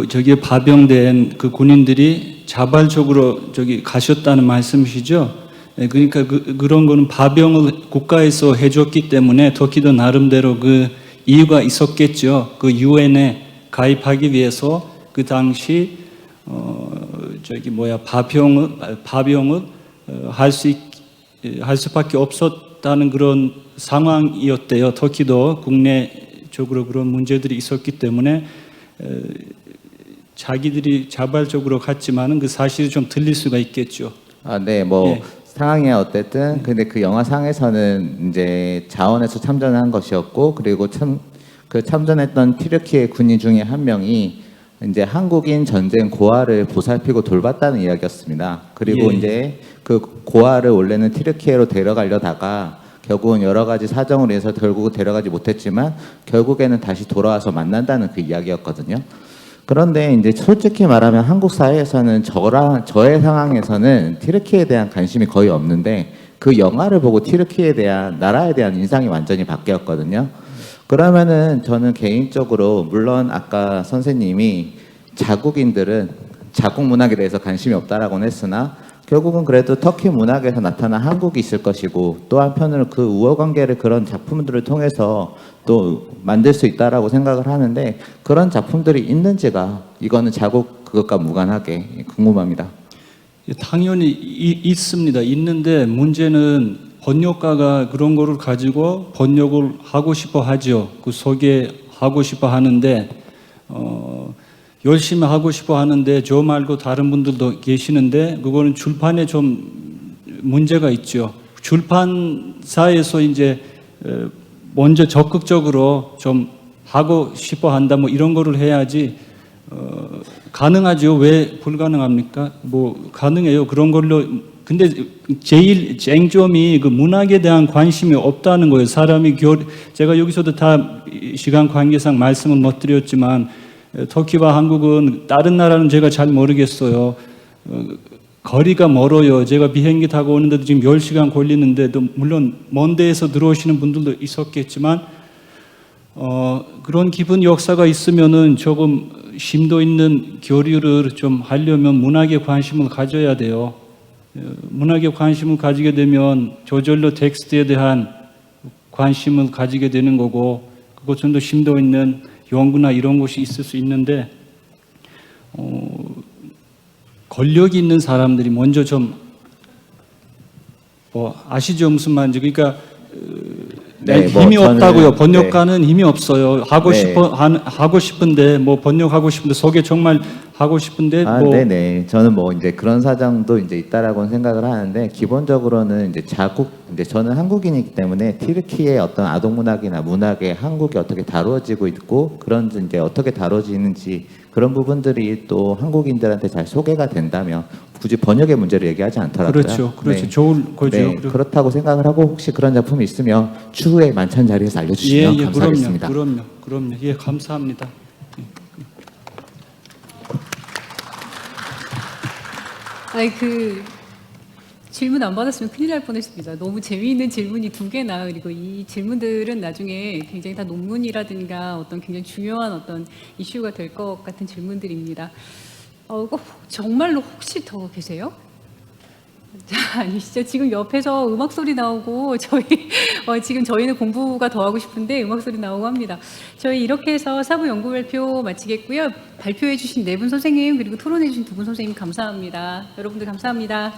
저기에 파병된 그 군인들이 자발적으로 저기 가셨다는 말씀이시죠? 네, 그러니까 그런 거는 파병을 국가에서 해줬기 때문에 터키도 나름대로 그 이유가 있었겠죠. 그 유엔에 가입하기 위해서 그 당시 파병을 할 수밖에 없었다는 그런 상황이었대요. 터키도 국내적으로 그런 문제들이 있었기 때문에 자기들이 자발적으로 갔지만은 그 사실이 좀 들릴 수가 있겠죠. 네, 뭐 상황이 어쨌든 근데 그 영화상에서는 이제 자원에서 참전한 것이었고 그리고 그 참전했던 튀르키예 군인 중에 한 명이 이제 한국인 전쟁 고아를 보살피고 돌봤다는 이야기였습니다. 그리고 이제 그 고아를 원래는 튀르키예로 데려가려다가 결국은 여러 가지 사정으로 해서 결국은 데려가지 못했지만 결국에는 다시 돌아와서 만난다는 그 이야기였거든요. 그런데 이제 솔직히 말하면 한국 사회에서는 저의 상황에서는 튀르키예에 대한 관심이 거의 없는데 그 영화를 보고 튀르키예에 대한 나라에 대한 인상이 완전히 바뀌었거든요. 그러면은 저는 개인적으로 물론 아까 선생님이 자국인들은 자국 문학에 대해서 관심이 없다라고는 했으나 결국은 그래도 터키 문학에서 나타난 한국이 있을 것이고 또 한편으로 그 우호관계를 그런 작품들을 통해서 또 만들 수 있다라고 생각을 하는데 그런 작품들이 있는지가 이거는 자국 그것과 무관하게 궁금합니다. 당연히 있습니다. 있는데 문제는 번역가가 그런 거를 가지고 번역을 하고 싶어 하죠. 그 소개하고 싶어 하는데 열심히 하고 싶어 하는데 저 말고 다른 분들도 계시는데 그거는 출판에 좀 문제가 있죠. 출판사에서 이제 먼저 적극적으로 좀 하고 싶어 한다 뭐 이런 거를 해야지 가능하죠. 왜 불가능합니까? 뭐 가능해요. 그런 걸로. 근데 제일 쟁점이 그 문학에 대한 관심이 없다는 거예요. 사람이 제가 여기서도 다 시간 관계상 말씀을 못 드렸지만 터키와 한국은 다른 나라는 제가 잘 모르겠어요. 거리가 멀어요. 제가 비행기 타고 오는데도 지금 10시간 걸리는데도 물론 먼 데에서 들어오시는 분들도 있었겠지만 그런 깊은 역사가 있으면은 조금 심도 있는 교류를 좀 하려면 문학에 관심을 가져야 돼요. 문학에 관심을 가지게 되면 저절로 텍스트에 대한 관심을 가지게 되는 거고 그것 좀 더 심도 있는 연구나 이런 것이 있을 수 있는데 권력이 있는 사람들이 먼저 좀 아시죠 무슨 말인지 그러니까 힘이 없다고요. 번역가는 힘이 없어요. 하고 싶은데 뭐 번역하고 싶은데 소개 정말 하고 싶은데 네네. 저는 뭐 이제 그런 사정도 이제 있다라고는 생각을 하는데 기본적으로는 이제 이제 저는 한국인이기 때문에 튀르키예의 어떤 아동 문학이나 문학에 한국이 어떻게 다루어지고 있고 그런 이제 어떻게 다뤄지는지 그런 부분들이 또 한국인들한테 잘 소개가 된다면 굳이 번역의 문제를 얘기하지 않더라고요. 그렇죠. 네. 좋은 거죠. 네, 그렇다고 생각을 하고 혹시 그런 작품이 있으면 추후에 만찬 자리에서 알려주시면 감사하겠습니다. 그럼요. 예, 감사합니다. 그 질문 안 받았으면 큰일 날 뻔했습니다. 너무 재미있는 질문이 2개나 그리고 이 질문들은 나중에 굉장히 다 논문이라든가 어떤 굉장히 중요한 어떤 이슈가 될 것 같은 질문들입니다. 정말로 혹시 더 계세요? 아니시죠? 지금 옆에서 음악 소리 나오고 지금 저희는 공부가 더 하고 싶은데 음악 소리 나오고 합니다. 저희 이렇게 해서 4부 연구 발표 마치겠고요. 발표해 주신 4분 선생님 그리고 토론해 주신 2분 선생님 감사합니다. 여러분들 감사합니다.